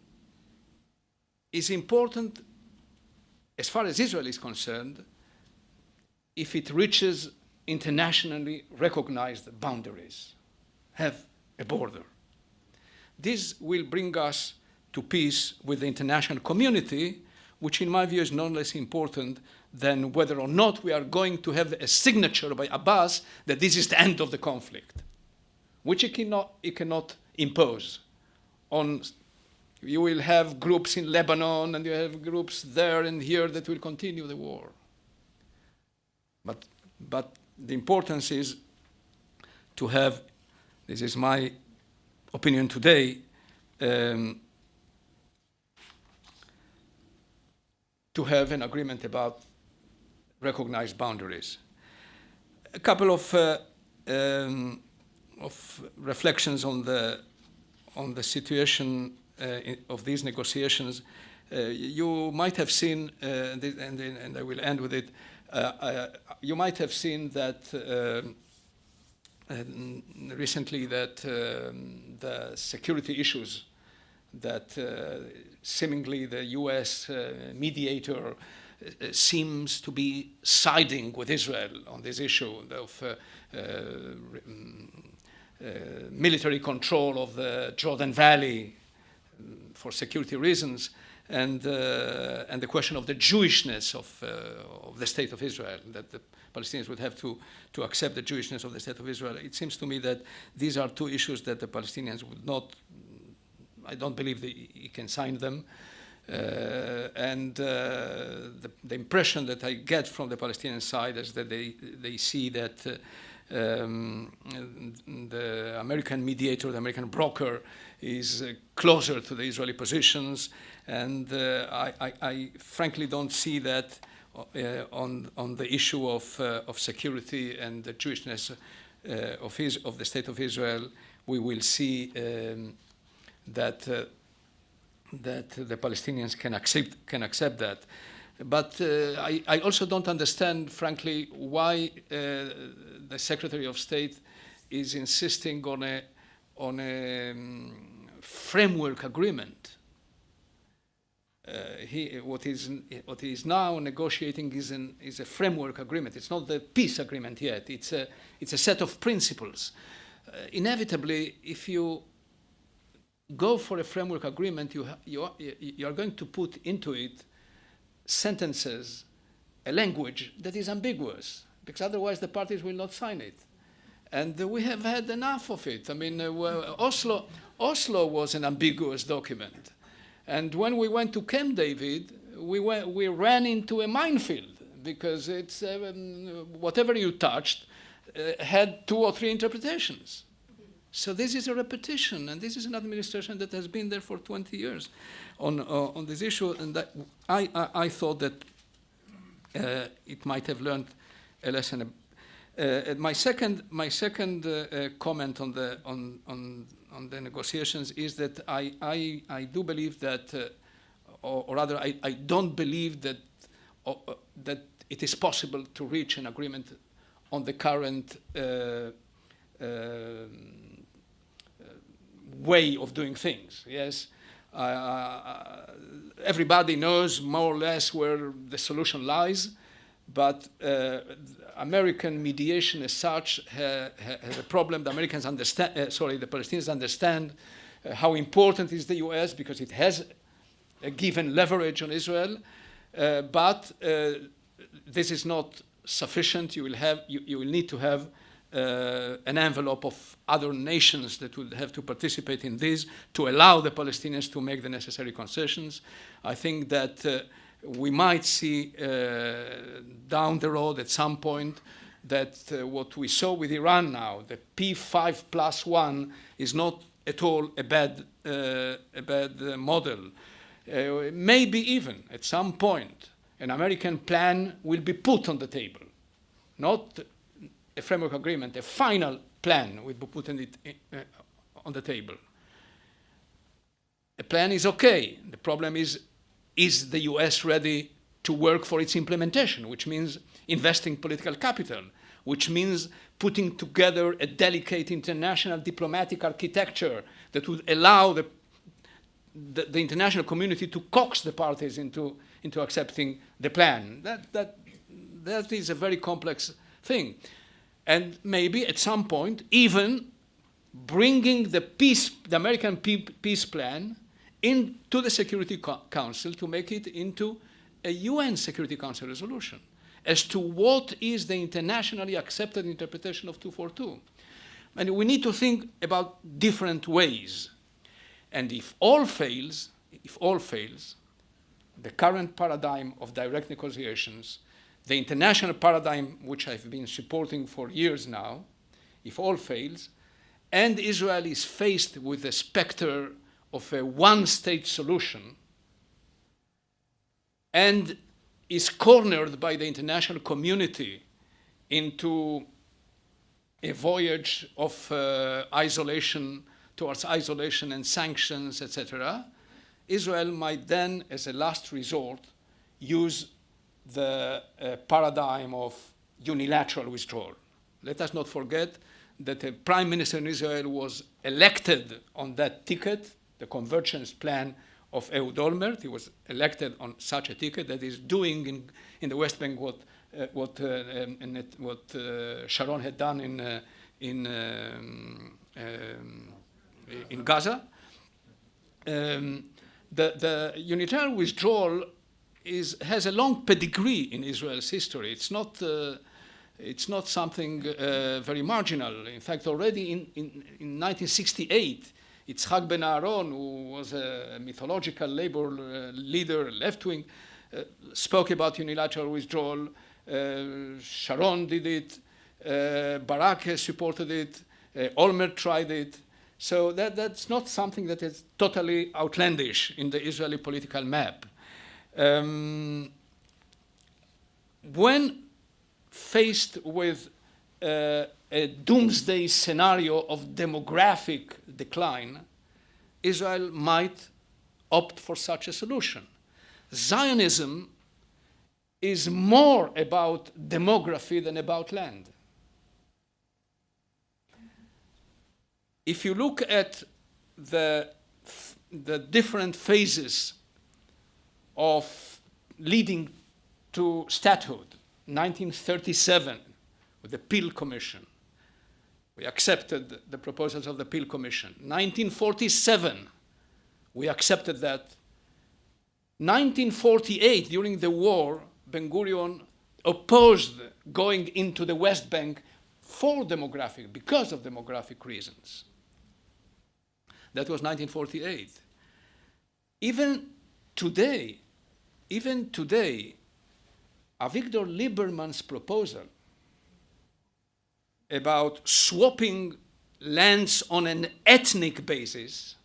is important, as far as Israel is concerned, if it reaches internationally recognized boundaries, have a border. This will bring us to peace with the international community, which in my view is no less important than whether or not we are going to have a signature by Abbas that this is the end of the conflict, which it cannot impose. You will have groups in Lebanon and you have groups there and here that will continue the war. But the importance is to have, this is my opinion today, to have an agreement about recognized boundaries. A couple of reflections on the situation of these negotiations. You might have seen, and I will end with it, you might have seen that recently that the security issues that seemingly the US mediator seems to be siding with Israel on this issue of military control of the Jordan Valley for security reasons, and the question of the Jewishness of the State of Israel, that the Palestinians would have to accept the Jewishness of the State of Israel. It seems to me that these are two issues that the Palestinians would not, I don't believe he can sign them. And the impression that I get from the Palestinian side is that they see that the American mediator, the American broker, is closer to the Israeli positions, and I frankly don't see that on the issue of security and the Jewishness of the State of Israel. We will see that the Palestinians can accept that. But I also don't understand, frankly, why the Secretary of State is insisting on a framework agreement. What he is now negotiating is a framework agreement. It's not the peace agreement yet. It's a set of principles. Inevitably, if you go for a framework agreement, you are going to put into it sentences, a language that is ambiguous, because otherwise the parties will not sign it. And we have had enough of it. I mean, Oslo was an ambiguous document. And when we went to Camp David, we ran into a minefield, because it's whatever you touched had 2 or 3 interpretations. So this is a repetition, and this is an administration that has been there for 20 years on this issue. And that I thought that it might have learned a lesson My second comment on the negotiations is that I do believe that, or rather, I don't believe that that it is possible to reach an agreement on the current way of doing things. Yes, everybody knows more or less where the solution lies, but American mediation as such has a problem. The Americans understand, the Palestinians understand how important is the US because it has a given leverage on Israel, but this is not sufficient. You will need to have an envelope of other nations that would have to participate in this to allow the Palestinians to make the necessary concessions. I think that we might see down the road at some point that what we saw with Iran now, the P5+1, is not at all a bad model. Maybe even at some point an American plan will be put on the table, not a framework agreement, a final plan will be put on the table. A plan is okay. The problem is the US ready to work for its implementation, which means investing political capital, which means putting together a delicate international diplomatic architecture that would allow the international community to coax the parties into accepting the plan. That is a very complex thing. And maybe at some point, even bringing the American peace plan into the Security Council to make it into a UN Security Council resolution as to what is the internationally accepted interpretation of 242. And we need to think about different ways. And if all fails, the current paradigm of direct negotiations, the international paradigm which I've been supporting for years now, if all fails, and Israel is faced with the specter of a one-state solution and is cornered by the international community into a voyage of isolation towards isolation and sanctions, etc., Israel might then, as a last resort, use the paradigm of unilateral withdrawal. Let us not forget that the prime minister in Israel was elected on that ticket, the convergence plan of Ehud Olmert. He was elected on such a ticket that is doing in the West Bank what Sharon had done in Gaza. The unilateral withdrawal has a long pedigree in Israel's history. It's not something very marginal. In fact, already in 1968, Yitzhak Ben Aaron, who was a mythological labor leader, left-wing, spoke about unilateral withdrawal. Sharon did it. Barak supported it. Olmert tried it. So that's not something that is totally outlandish in the Israeli political map. When faced with a doomsday scenario of demographic decline, Israel might opt for such a solution. Zionism is more about demography than about land. If you look at the different phases of leading to statehood, 1937, with the Peel Commission, we accepted the proposals of the Peel Commission. 1947, we accepted that. 1948, during the war, Ben-Gurion opposed going into the West Bank because of demographic reasons. That was 1948. Even today, Avigdor Lieberman's proposal about swapping lands on an ethnic basis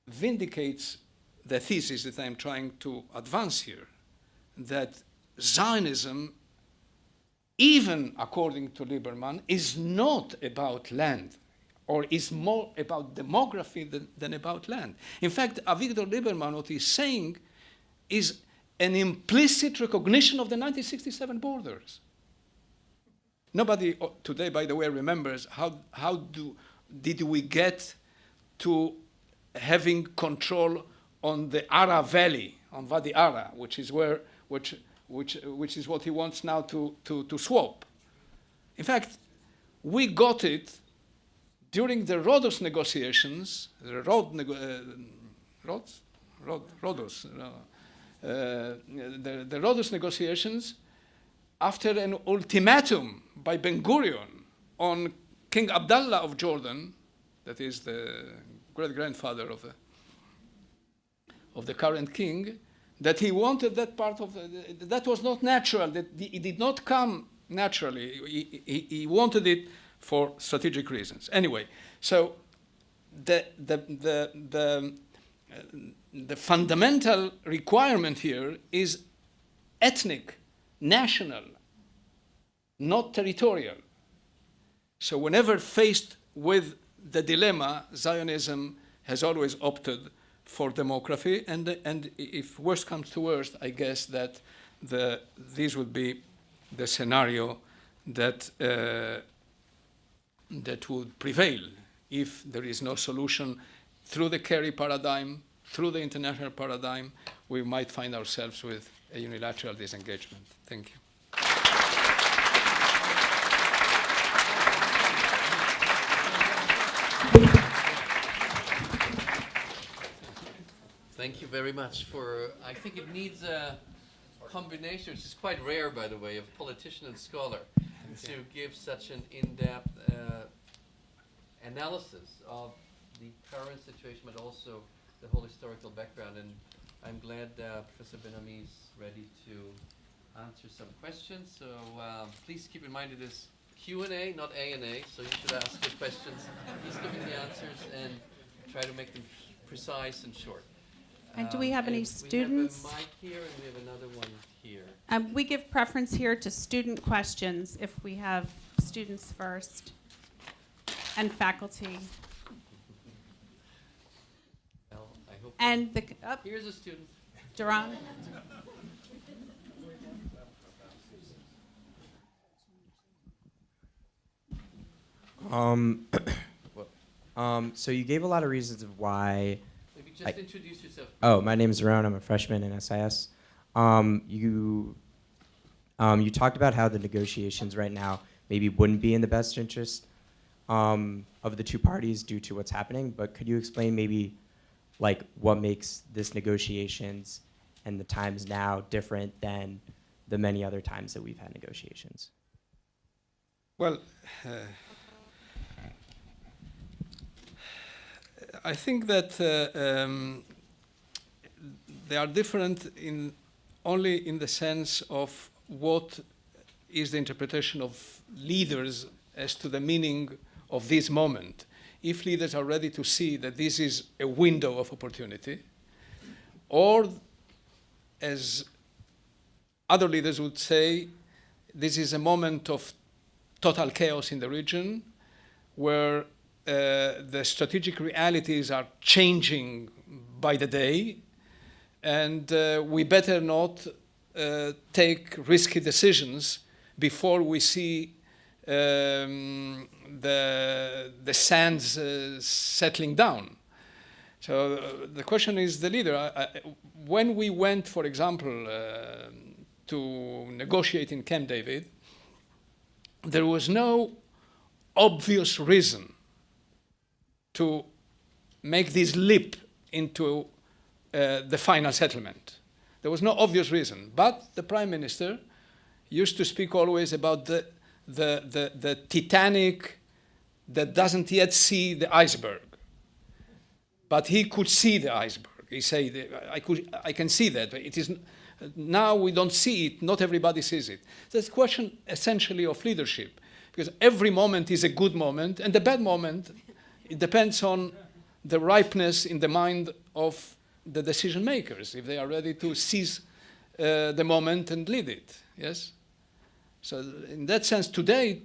vindicates the thesis that I'm trying to advance here, that Zionism even according to Lieberman, is not about land, or is more about demography than about land. In fact, Avigdor Lieberman, what he's saying is an implicit recognition of the 1967 borders. Nobody today, by the way, remembers how did we get to having control on the Ara Valley, on Wadi Ara, which is what he wants now to swap. In fact, we got it during the Rhodos negotiations, the Rhodos negotiations, after an ultimatum by Ben Gurion on King Abdullah of Jordan, that is the great-grandfather of the current king, that he wanted that part of that was not natural, that it did not come naturally. He wanted it for strategic reasons. Anyway, so the fundamental requirement here is ethnic, national, not territorial. So whenever faced with the dilemma, Zionism has always opted for demography, and if worst comes to worst, I guess that this would be the scenario that that would prevail if there is no solution through the Kerry paradigm, through the international paradigm. We might find ourselves with a unilateral disengagement. Thank you. Thank you very much for, I think it needs a combination, which is quite rare, by the way, of politician and scholar, to give such an in-depth analysis of the current situation, but also the whole historical background. And I'm glad Professor Ben-Ami is ready to answer some questions. So please keep in mind it is Q&A, not A&A, so you should ask your questions. He's giving the answers and try to make them precise and short. And do we have any students? We have a mic here and we have another one here. We give preference here to student questions if we have students first and faculty. Well, I hope. And Here's a student. Duran. So you gave a lot of reasons of why. Maybe just introduce yourself. Oh, my name is Aaron. I'm a freshman in SIS. You talked about how the negotiations right now maybe wouldn't be in the best interest of the two parties due to what's happening. But could you explain maybe like what makes this negotiations and the times now different than the many other times that we've had negotiations? Well, I think that they are different only in the sense of what is the interpretation of leaders as to the meaning of this moment. If leaders are ready to see that this is a window of opportunity, or as other leaders would say, this is a moment of total chaos in the region where the strategic realities are changing by the day, and we better not take risky decisions before we see the sands settling down. So the question is the leader. When we went, for example, to negotiate in Camp David, there was no obvious reason to make this leap into the final settlement. There was no obvious reason. But the Prime Minister used to speak always about the Titanic that doesn't yet see the iceberg. But he could see the iceberg. He said, I can see that. It is, now we don't see it. Not everybody sees it. So it's a question essentially of leadership, because every moment is a good moment, and the bad moment, it depends on the ripeness in the mind of the decision makers, if they are ready to seize the moment and lead it. Yes. So in that sense, today,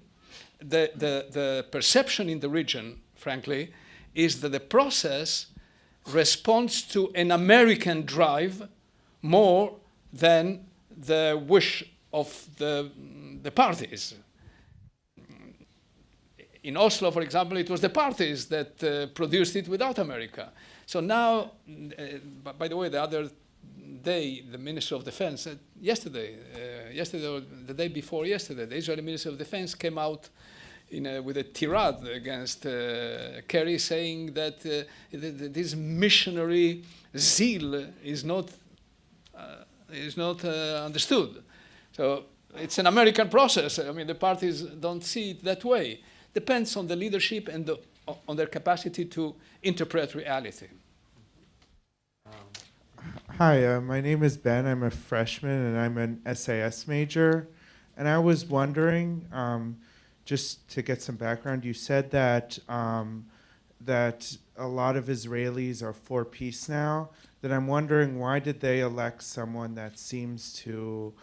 the perception in the region, frankly, is that the process responds to an American drive more than the wish of the parties. In Oslo, for example, it was the parties that produced it without America. So now, by the way, the other day, the Minister of Defense, yesterday or the day before yesterday, the Israeli Minister of Defense came out with a tirade against Kerry, saying that this missionary zeal is not understood. So it's an American process. I mean, the parties don't see it that way. Depends on the leadership and on their capacity to interpret reality. Hi, my name is Ben. I'm a freshman and I'm an SAS major. And I was wondering, just to get some background, you said that that a lot of Israelis are for peace now. That I'm wondering, why did they elect someone that seems to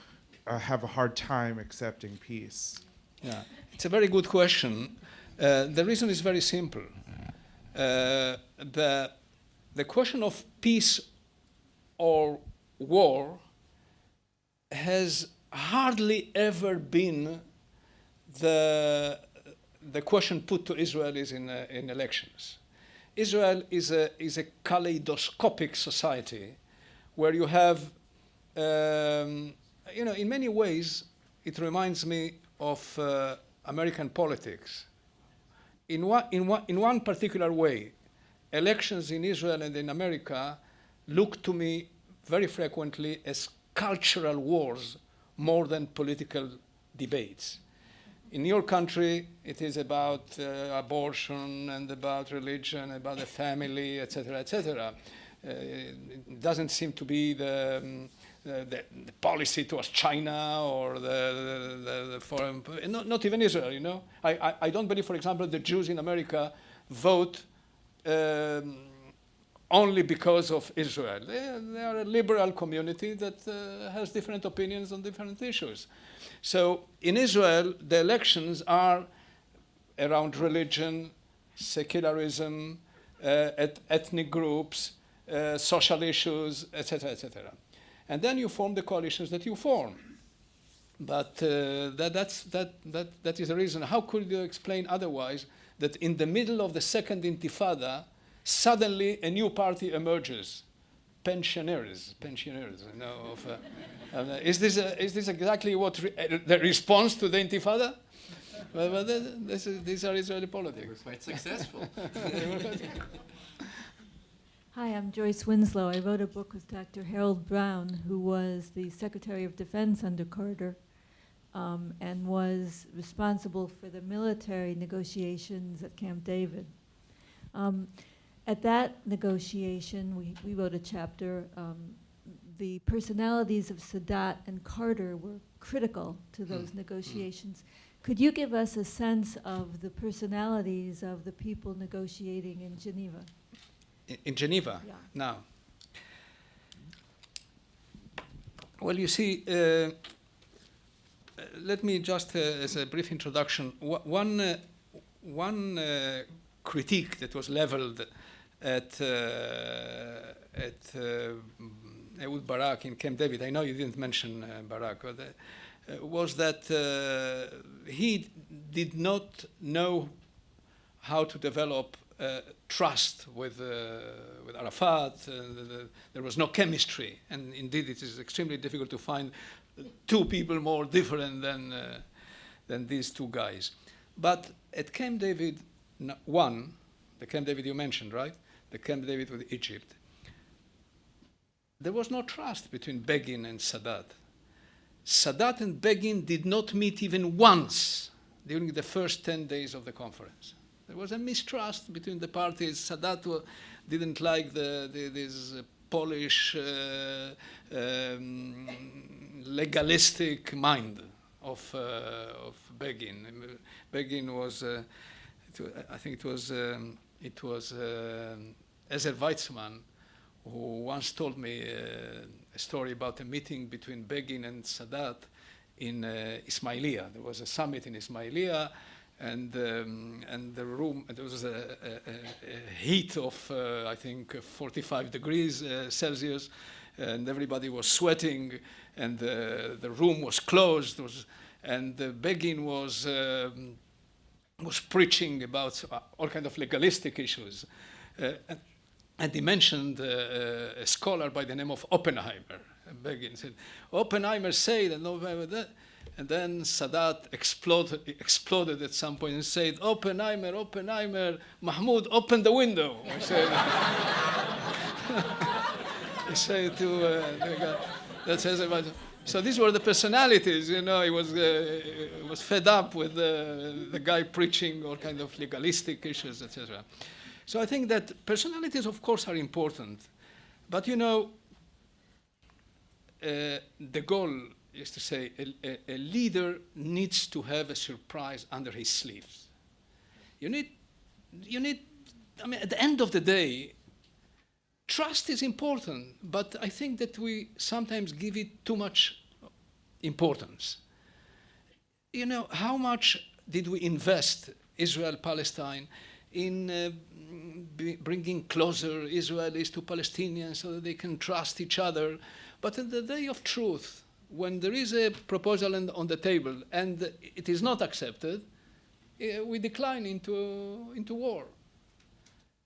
have a hard time accepting peace? Yeah, it's a very good question. The reason is very simple. The question of peace or war has hardly ever been the question put to Israelis in elections. Israel is a kaleidoscopic society where you have, in many ways, it reminds me of American politics. In one particular way, elections in Israel and in America look to me very frequently as cultural wars more than political debates. In your country, it is about abortion and about religion, about the family, etc., etc. It doesn't seem to be the policy towards China or the foreign, not even Israel, you know. I don't believe, for example, the Jews in America vote only because of Israel. They are a liberal community that has different opinions on different issues. So in Israel, the elections are around religion, secularism, ethnic groups, social issues, etc., etc. And then you form the coalitions that you form. But that is the reason. How could you explain otherwise that in the middle of the second intifada, suddenly a new party emerges? Pensioners, you know. Is this exactly what the response to the intifada? Well, these are Israeli politics. They were quite successful. Hi, I'm Joyce Winslow. I wrote a book with Dr. Harold Brown, who was the Secretary of Defense under Carter and was responsible for the military negotiations at Camp David. At that negotiation, we wrote a chapter. The personalities of Sadat and Carter were critical to those negotiations. Could you give us a sense of the personalities of the people negotiating in Geneva? In Geneva, Yeah. now. Well, you see, let me just, as a brief introduction, one critique that was leveled at Ehud Barak in Camp David, I know you didn't mention Barak, but was that he did not know how to develop trust with Arafat. There was no chemistry, and indeed it is extremely difficult to find two people more different than these two guys. But at Camp David 1, the Camp David you mentioned, right? The Camp David with Egypt, there was no trust between Begin and Sadat. Sadat and Begin did not meet even once during the first 10 days of the conference. There was a mistrust between the parties. Sadat didn't like this Polish legalistic mind of Begin. Begin was, I think it was Ezer Weizmann who once told me a story about a meeting between Begin and Sadat in Ismailia. There was a summit in Ismailia, and the room, there was a heat of, I think, 45 degrees Celsius, and everybody was sweating, and the room was closed, and Begin was preaching about all kinds of legalistic issues. And he mentioned a scholar by the name of Oppenheimer. Begin said, Oppenheimer said, and then Sadat exploded at some point and said, Oppenheimer, Mahmoud, open the window. He said, he said to the guy, that says about. So these were the personalities, you know. He was fed up with the guy preaching all kind of legalistic issues, etc. So I think that personalities, of course, are important, but you know, the goal is to say a leader needs to have a surprise under his sleeves. You need. I mean, at the end of the day, trust is important, but I think that we sometimes give it too much importance. You know, how much did we invest, Israel-Palestine, in bringing closer Israelis to Palestinians so that they can trust each other? But in the day of truth, when there is a proposal on the table and it is not accepted, we decline into war.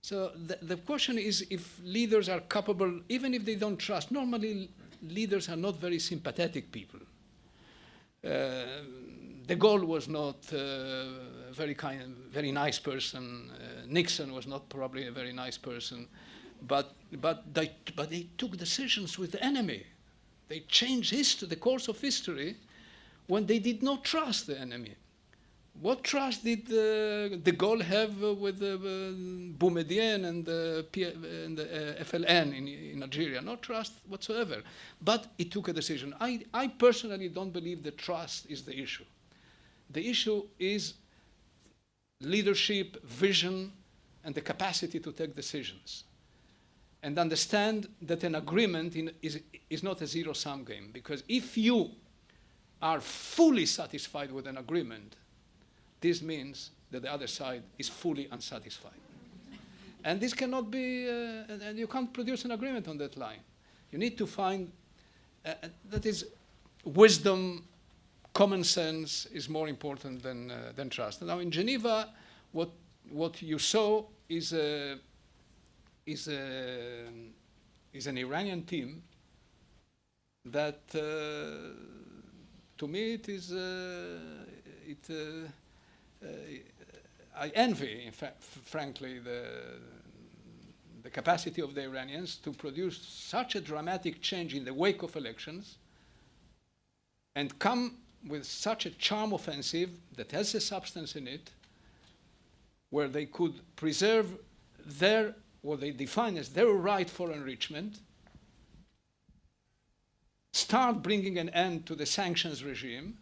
So the question is if leaders are capable, even if they don't trust. Normally, leaders are not very sympathetic people. De Gaulle was not a very nice person. Nixon was not probably a very nice person. But they took decisions with the enemy. They changed the course of history when they did not trust the enemy. What trust did de Gaulle have with Boumediene and the FLN in Algeria? No trust whatsoever. But he took a decision. I personally don't believe that trust is the issue. The issue is leadership, vision, and the capacity to take decisions. And understand that an agreement is not a zero-sum game. Because if you are fully satisfied with an agreement, this means that the other side is fully unsatisfied. And this cannot be, and you can't produce an agreement on that line. You need to find, that is, wisdom, common sense is more important than trust. Now in Geneva, what you saw is an Iranian team that, to me, I envy, in fact, frankly, the capacity of the Iranians to produce such a dramatic change in the wake of elections and come with such a charm offensive that has a substance in it, where they could preserve what they define as their right for enrichment, start bringing an end to the sanctions regime,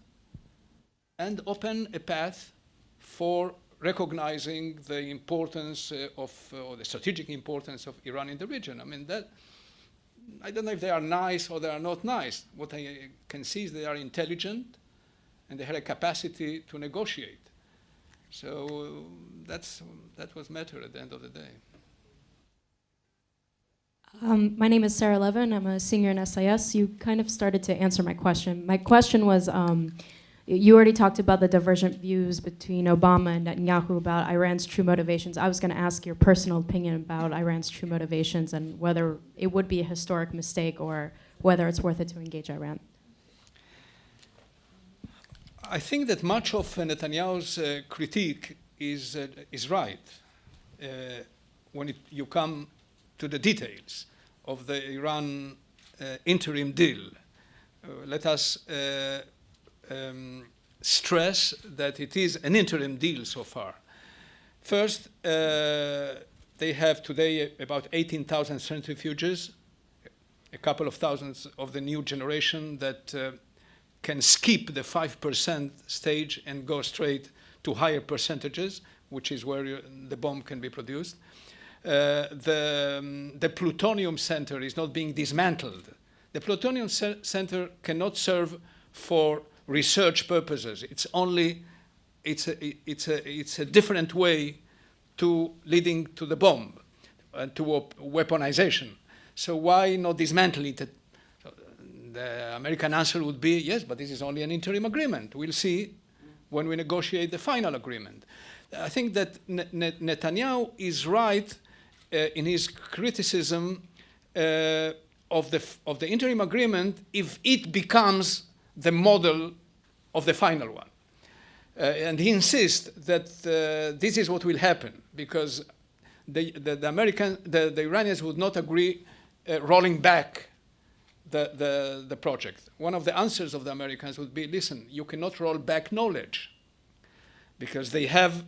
and open a path for recognizing the importance or the strategic importance of Iran in the region. I mean, I don't know if they are nice or they are not nice. What I can see is they are intelligent and they had a capacity to negotiate. So that was matter at the end of the day. My name is Sarah Levin. I'm a senior in SIS. You kind of started to answer my question. My question was, you already talked about the divergent views between Obama and Netanyahu about Iran's true motivations. I was going to ask your personal opinion about Iran's true motivations and whether it would be a historic mistake or whether it's worth it to engage Iran. I think that much of Netanyahu's critique is right when you come to the details of the Iran interim deal. Let us stress that it is an interim deal so far. First, they have today about 18,000 centrifuges, a couple of thousands of the new generation that can skip the 5% stage and go straight to higher percentages, which is where the bomb can be produced. The plutonium center is not being dismantled. The plutonium center cannot serve for research purposes. It's a different way to leading to the bomb and to weaponization. So why not dismantle it? The American answer would be, yes, but this is only an interim agreement. We'll see when we negotiate the final agreement. I think that Netanyahu is right in his criticism of the interim agreement if it becomes the model of the final one. And he insists that this is what will happen, because the Iranians would not agree rolling back the project. One of the answers of the Americans would be, listen, you cannot roll back knowledge, because they have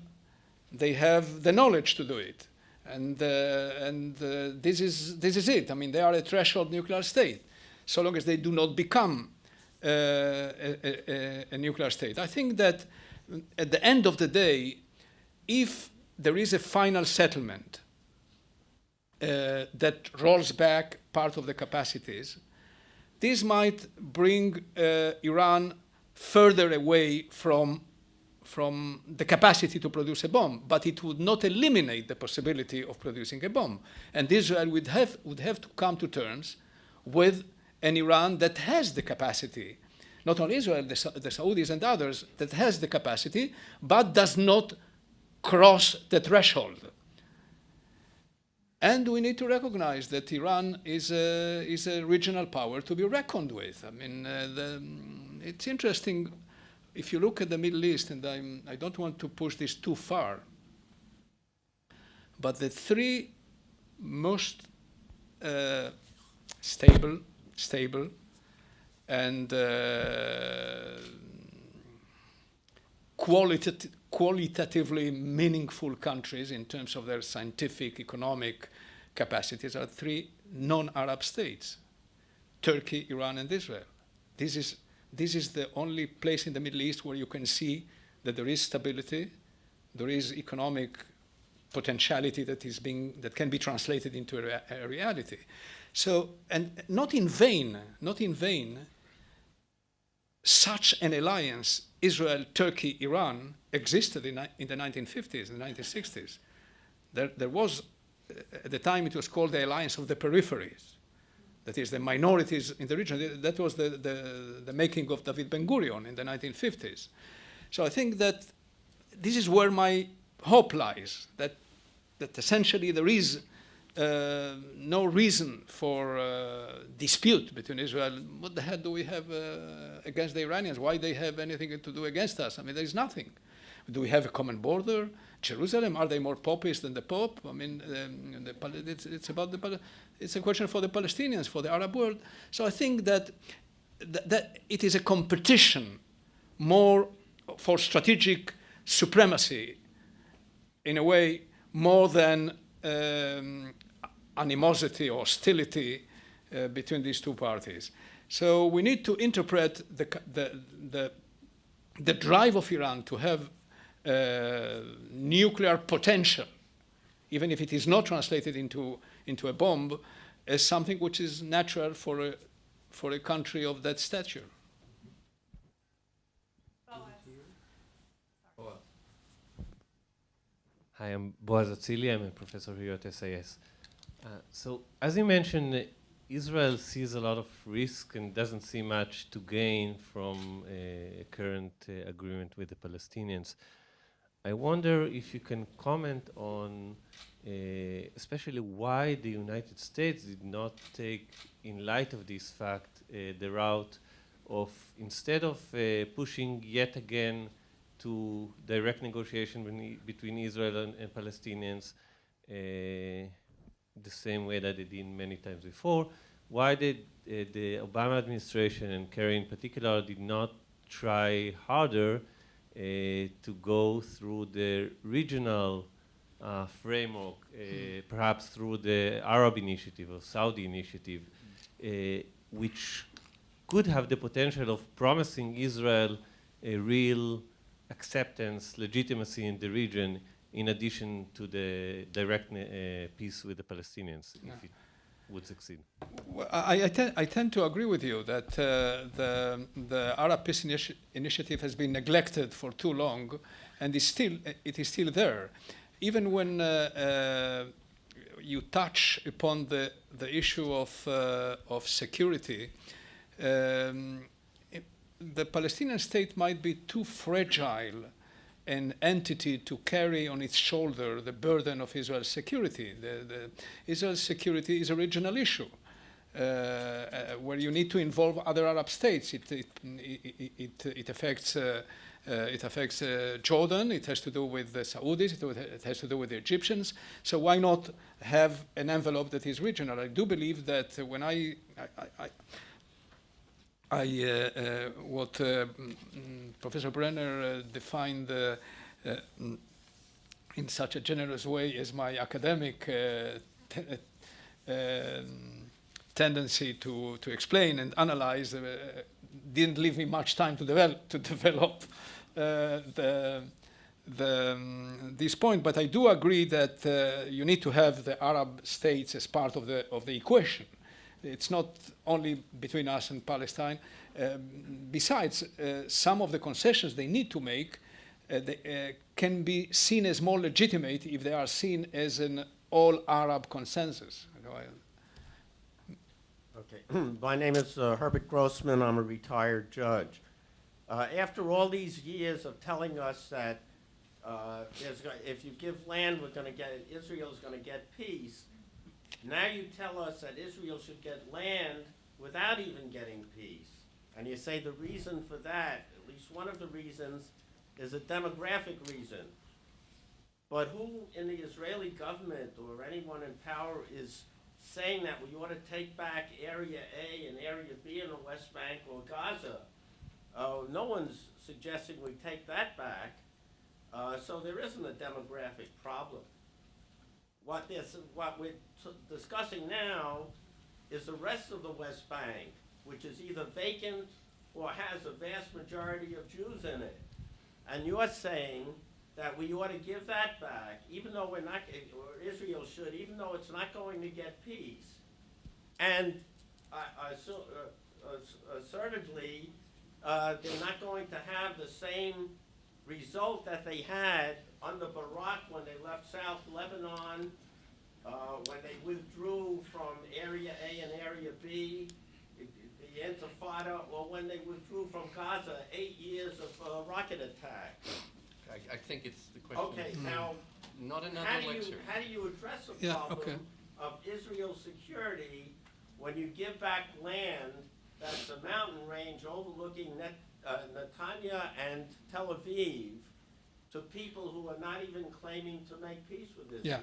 the knowledge to do it. And this is it. I mean, they are a threshold nuclear state, so long as they do not become a nuclear state. I think that at the end of the day, if there is a final settlement that rolls back part of the capacities, this might bring Iran further away from the capacity to produce a bomb, but it would not eliminate the possibility of producing a bomb. And Israel would have to come to terms with an Iran that has the capacity, not only Israel, the Saudis and others, that has the capacity, but does not cross the threshold. And we need to recognize that Iran is a regional power to be reckoned with. I mean, it's interesting, if you look at the Middle East, and I don't want to push this too far, but the three most stable and qualitatively meaningful countries in terms of their scientific, economic capacities are three non-Arab states: Turkey, Iran, and Israel. This is the only place in the Middle East where you can see that there is stability, there is economic potentiality that can be translated into a reality. So, and not in vain, such an alliance, Israel, Turkey, Iran, existed in the 1950s and 1960s. There was, at the time it was called the Alliance of the Peripheries. That is, the minorities in the region. That was the making of David Ben-Gurion in the 1950s. So I think that this is where my hope lies, that essentially there is no reason for dispute between Israel. What the hell do we have against the Iranians? Why they have anything to do against us? I mean, there is nothing. Do we have a common border? Jerusalem, are they more popist than the Pope? I mean, it's a question for the Palestinians, for the Arab world. So I think that it is a competition more for strategic supremacy, in a way, more than animosity or hostility between these two parties. So we need to interpret the drive of Iran to have nuclear potential, even if it is not translated into a bomb, as something which is natural for a country of that stature. Hi, I'm Boaz Atzili. I'm a professor here at SIS. So, as you mentioned, Israel sees a lot of risk and doesn't see much to gain from a current agreement with the Palestinians. I wonder if you can comment on especially why the United States did not take, in light of this fact, the route of, instead of pushing yet again to direct negotiation between Israel and Palestinians the same way that they did many times before, why did the Obama administration, and Kerry in particular, did not try harder to go through the regional framework, perhaps through the Arab initiative or Saudi initiative, which could have the potential of promising Israel a real acceptance, legitimacy in the region, in addition to the direct peace with the Palestinians. Yeah. would succeed. Well, I tend to agree with you that the Arab Peace Initiative has been neglected for too long, and it is still there. Even when you touch upon the issue of security, the Palestinian state might be too fragile an entity to carry on its shoulder the burden of Israel's security. Israel's security is a regional issue where you need to involve other Arab states. It affects Jordan. It has to do with the Saudis. It has to do with the Egyptians. So why not have an envelope that is regional? I do believe that when what Professor Brenner defined in such a generous way as my academic tendency to explain and analyze didn't leave me much time to develop this point. But I do agree that you need to have the Arab states as part of the equation. It's not only between us and Palestine. Besides, some of the concessions they need to make can be seen as more legitimate if they are seen as an all-Arab consensus. Okay. My name is Herbert Grossman. I'm a retired judge. After all these years of telling us that if you give land, Israel's going to get peace, now you tell us that Israel should get land without even getting peace. And you say the reason for that, at least one of the reasons, is a demographic reason. But who in the Israeli government or anyone in power is saying that we ought to take back Area A and Area B in the West Bank or Gaza? No one's suggesting we take that back. So there isn't a demographic problem. What we're discussing now is the rest of the West Bank, which is either vacant or has a vast majority of Jews in it. And you're saying that we ought to give that back, even though we're not, or Israel should, even though it's not going to get peace. And assertively, they're not going to have the same result that they had under Barak when they left South Lebanon, when they withdrew from Area A and Area B, the Intifada, or when they withdrew from Gaza, 8 years of rocket attacks. I think it's the question. Okay, now, Not another how do lecture. you address the problem of Israel's security when you give back land that's a mountain range overlooking Netanya and Tel Aviv to people who are not even claiming to make peace with Israel? Yeah.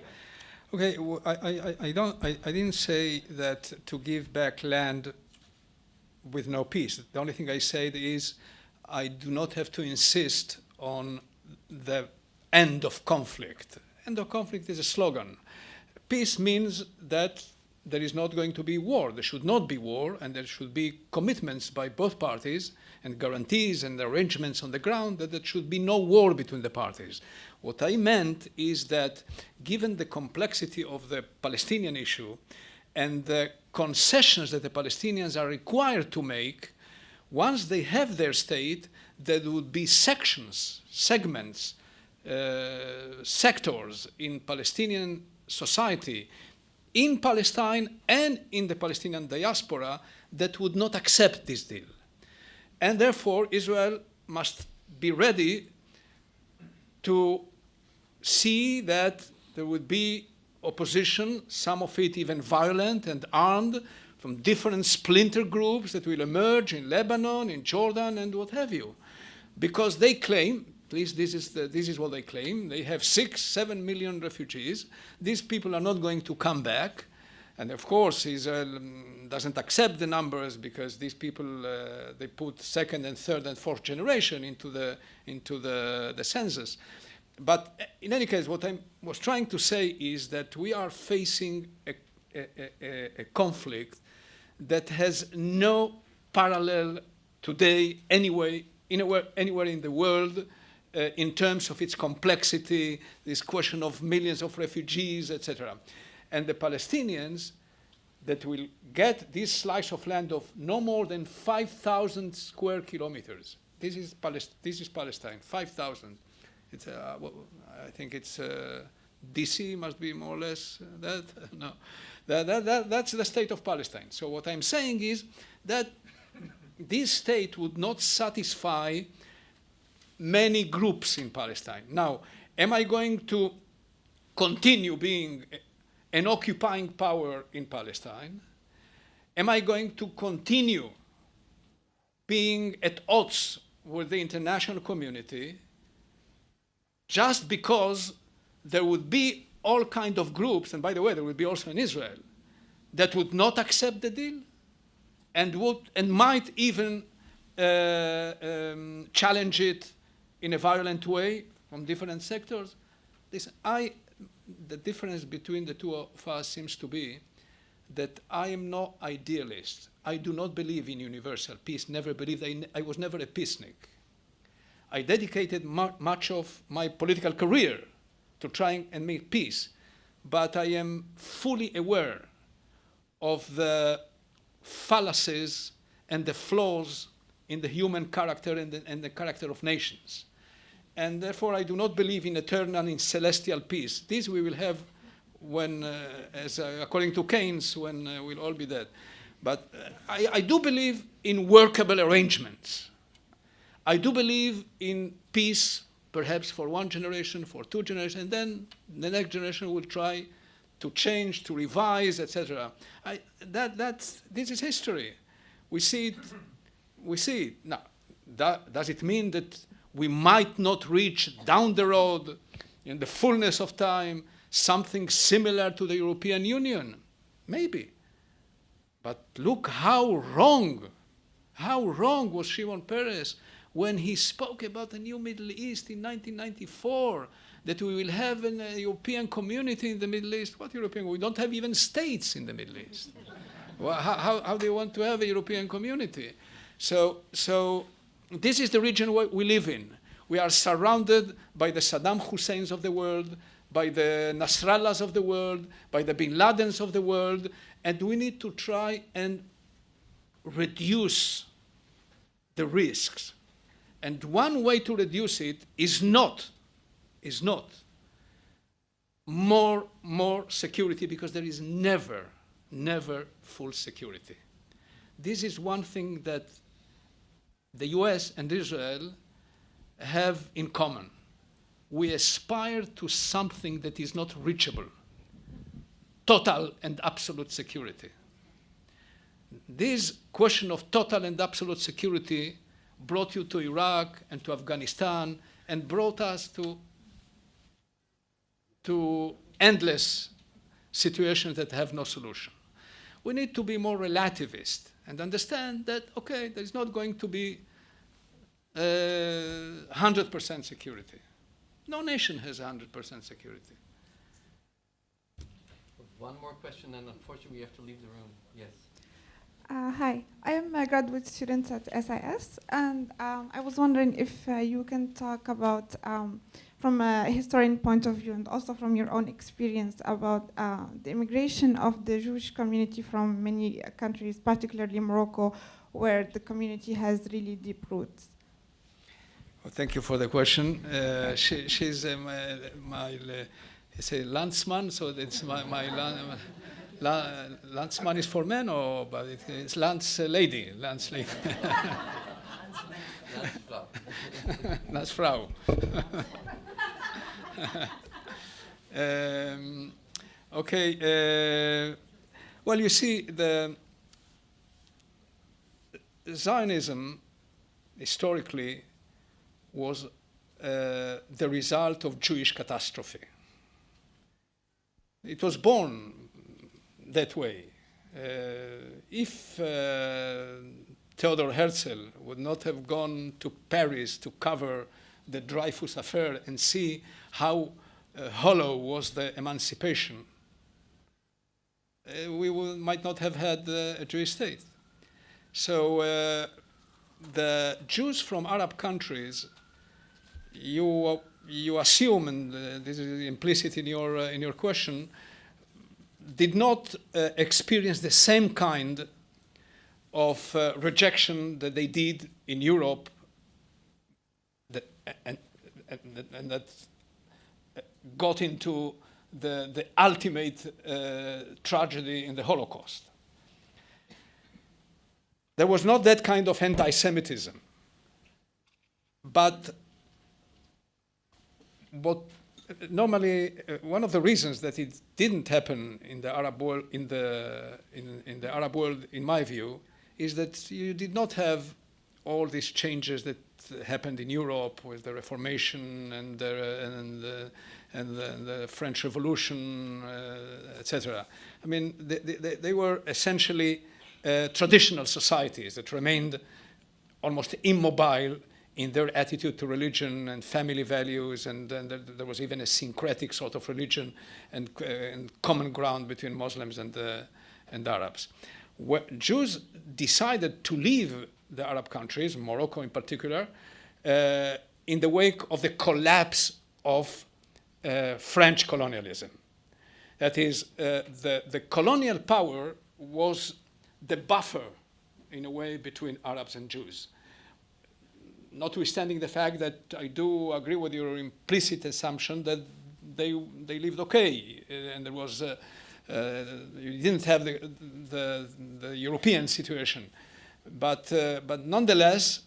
Okay. Well, I didn't say that to give back land with no peace. The only thing I said is I do not have to insist on the end of conflict. End of conflict is a slogan. Peace means that there is not going to be war. There should not be war, and there should be commitments by both parties and guarantees and arrangements on the ground that there should be no war between the parties. What I meant is that given the complexity of the Palestinian issue and the concessions that the Palestinians are required to make, once they have their state, there would be sections, segments, sectors in Palestinian society, in Palestine and in the Palestinian diaspora, that would not accept this deal. And therefore, Israel must be ready to see that there would be opposition, some of it even violent and armed, from different splinter groups that will emerge in Lebanon, in Jordan, and what have you. Because they claim, at least this is what they claim, they have 6-7 million refugees. These people are not going to come back. And of course, Israel doesn't accept the numbers because these people, they put second and third and fourth generation into the census. But in any case, what I was trying to say is that we are facing a conflict that has no parallel today anywhere in the world in terms of its complexity, this question of millions of refugees, etc. And the Palestinians that will get this slice of land of no more than 5,000 square kilometers. This is Palestine, 5,000. It's, I think it's DC must be more or less that. No, that's the state of Palestine. So what I'm saying is that this state would not satisfy many groups in Palestine. Now, am I going to continue being an occupying power in Palestine? Am I going to continue being at odds with the international community just because there would be all kinds of groups, and by the way, there would be also in Israel, that would not accept the deal and might even challenge it in a violent way from different sectors? The difference between the two of us seems to be that I am no idealist. I do not believe in universal peace, never believed. I was never a peacenik. I dedicated much of my political career to trying and make peace, but I am fully aware of the fallacies and the flaws in the human character and the character of nations. And therefore, I do not believe in eternal, in celestial peace. This we will have when, according to Keynes, when we'll all be dead. But I do believe in workable arrangements. I do believe in peace, perhaps for one generation, for two generations, and then the next generation will try to change, to revise, etc. This is history. We see it. Now, does it mean that we might not reach down the road, in the fullness of time, something similar to the European Union? Maybe. But look how wrong was Shimon Peres when he spoke about the new Middle East in 1994, that we will have a European community in the Middle East. What European? We don't have even states in the Middle East. Well, how do you want to have a European community? So this is the region we live in. We are surrounded by the Saddam Husseins of the world, by the Nasrallahs of the world, by the Bin Ladens of the world, and we need to try and reduce the risks. And one way to reduce it is not more security, because there is never full security. This is one thing that the US and Israel have in common. We aspire to something that is not reachable, total and absolute security. This question of total and absolute security brought you to Iraq and to Afghanistan and brought us to endless situations that have no solution. We need to be more relativist and understand that, okay, there is not going to be 100% security. No nation has 100% security. One more question, and unfortunately we have to leave the room. Yes. Hi, I am a graduate student at SIS, and I was wondering if you can talk about, from a historian point of view and also from your own experience, about the immigration of the Jewish community from many countries, particularly Morocco, where the community has really deep roots. Well, thank you for the question. She's my landsman, so it's landsman is for men, or but it's lance lady. Landsfrau. Okay. Well, you see, the Zionism historically was the result of Jewish catastrophe. It was born that way. If Theodor Herzl would not have gone to Paris to cover the Dreyfus affair and see how hollow was the emancipation, we might not have had a Jewish state. So the Jews from Arab countries, you assume, and this is implicit in your question, did not experience the same kind of rejection that they did in Europe, and that got into the ultimate tragedy in the Holocaust. There was not that kind of anti-Semitism, but what normally one of the reasons that it didn't happen in the Arab world, in the Arab world, in my view, is that you did not have all these changes that happened in Europe with the Reformation and the French Revolution, etc. I mean, they were essentially traditional societies that remained almost immobile in their attitude to religion and family values, and there was even a syncretic sort of religion and common ground between Muslims and Arabs. Jews decided to leave the Arab countries, Morocco in particular, in the wake of the collapse of French colonialism. That is, the colonial power was the buffer, in a way, between Arabs and Jews. Notwithstanding the fact that I do agree with your implicit assumption that they lived okay, and there was you didn't have the European situation, but nonetheless,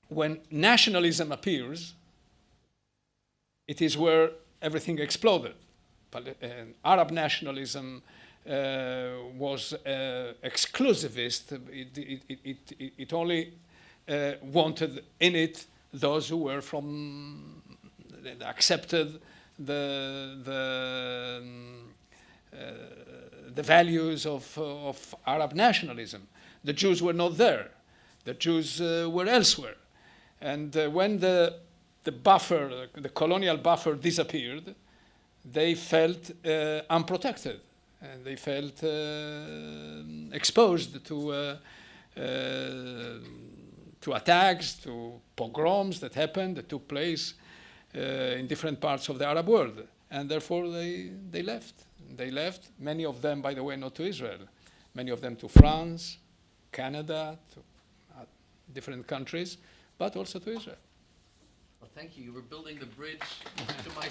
when nationalism appears, it is where everything exploded. Arab nationalism was exclusivist. It only wanted in it those who were from, accepted the values of Arab nationalism. The Jews were not there. The Jews were elsewhere. And when the buffer, the colonial buffer disappeared, they felt unprotected. And they felt exposed to attacks, to pogroms that happened, that took place in different parts of the Arab world. And therefore they left. They left, many of them, by the way, not to Israel, many of them to France, Canada, to different countries, but also to Israel. Well, thank you. You were building the bridge to my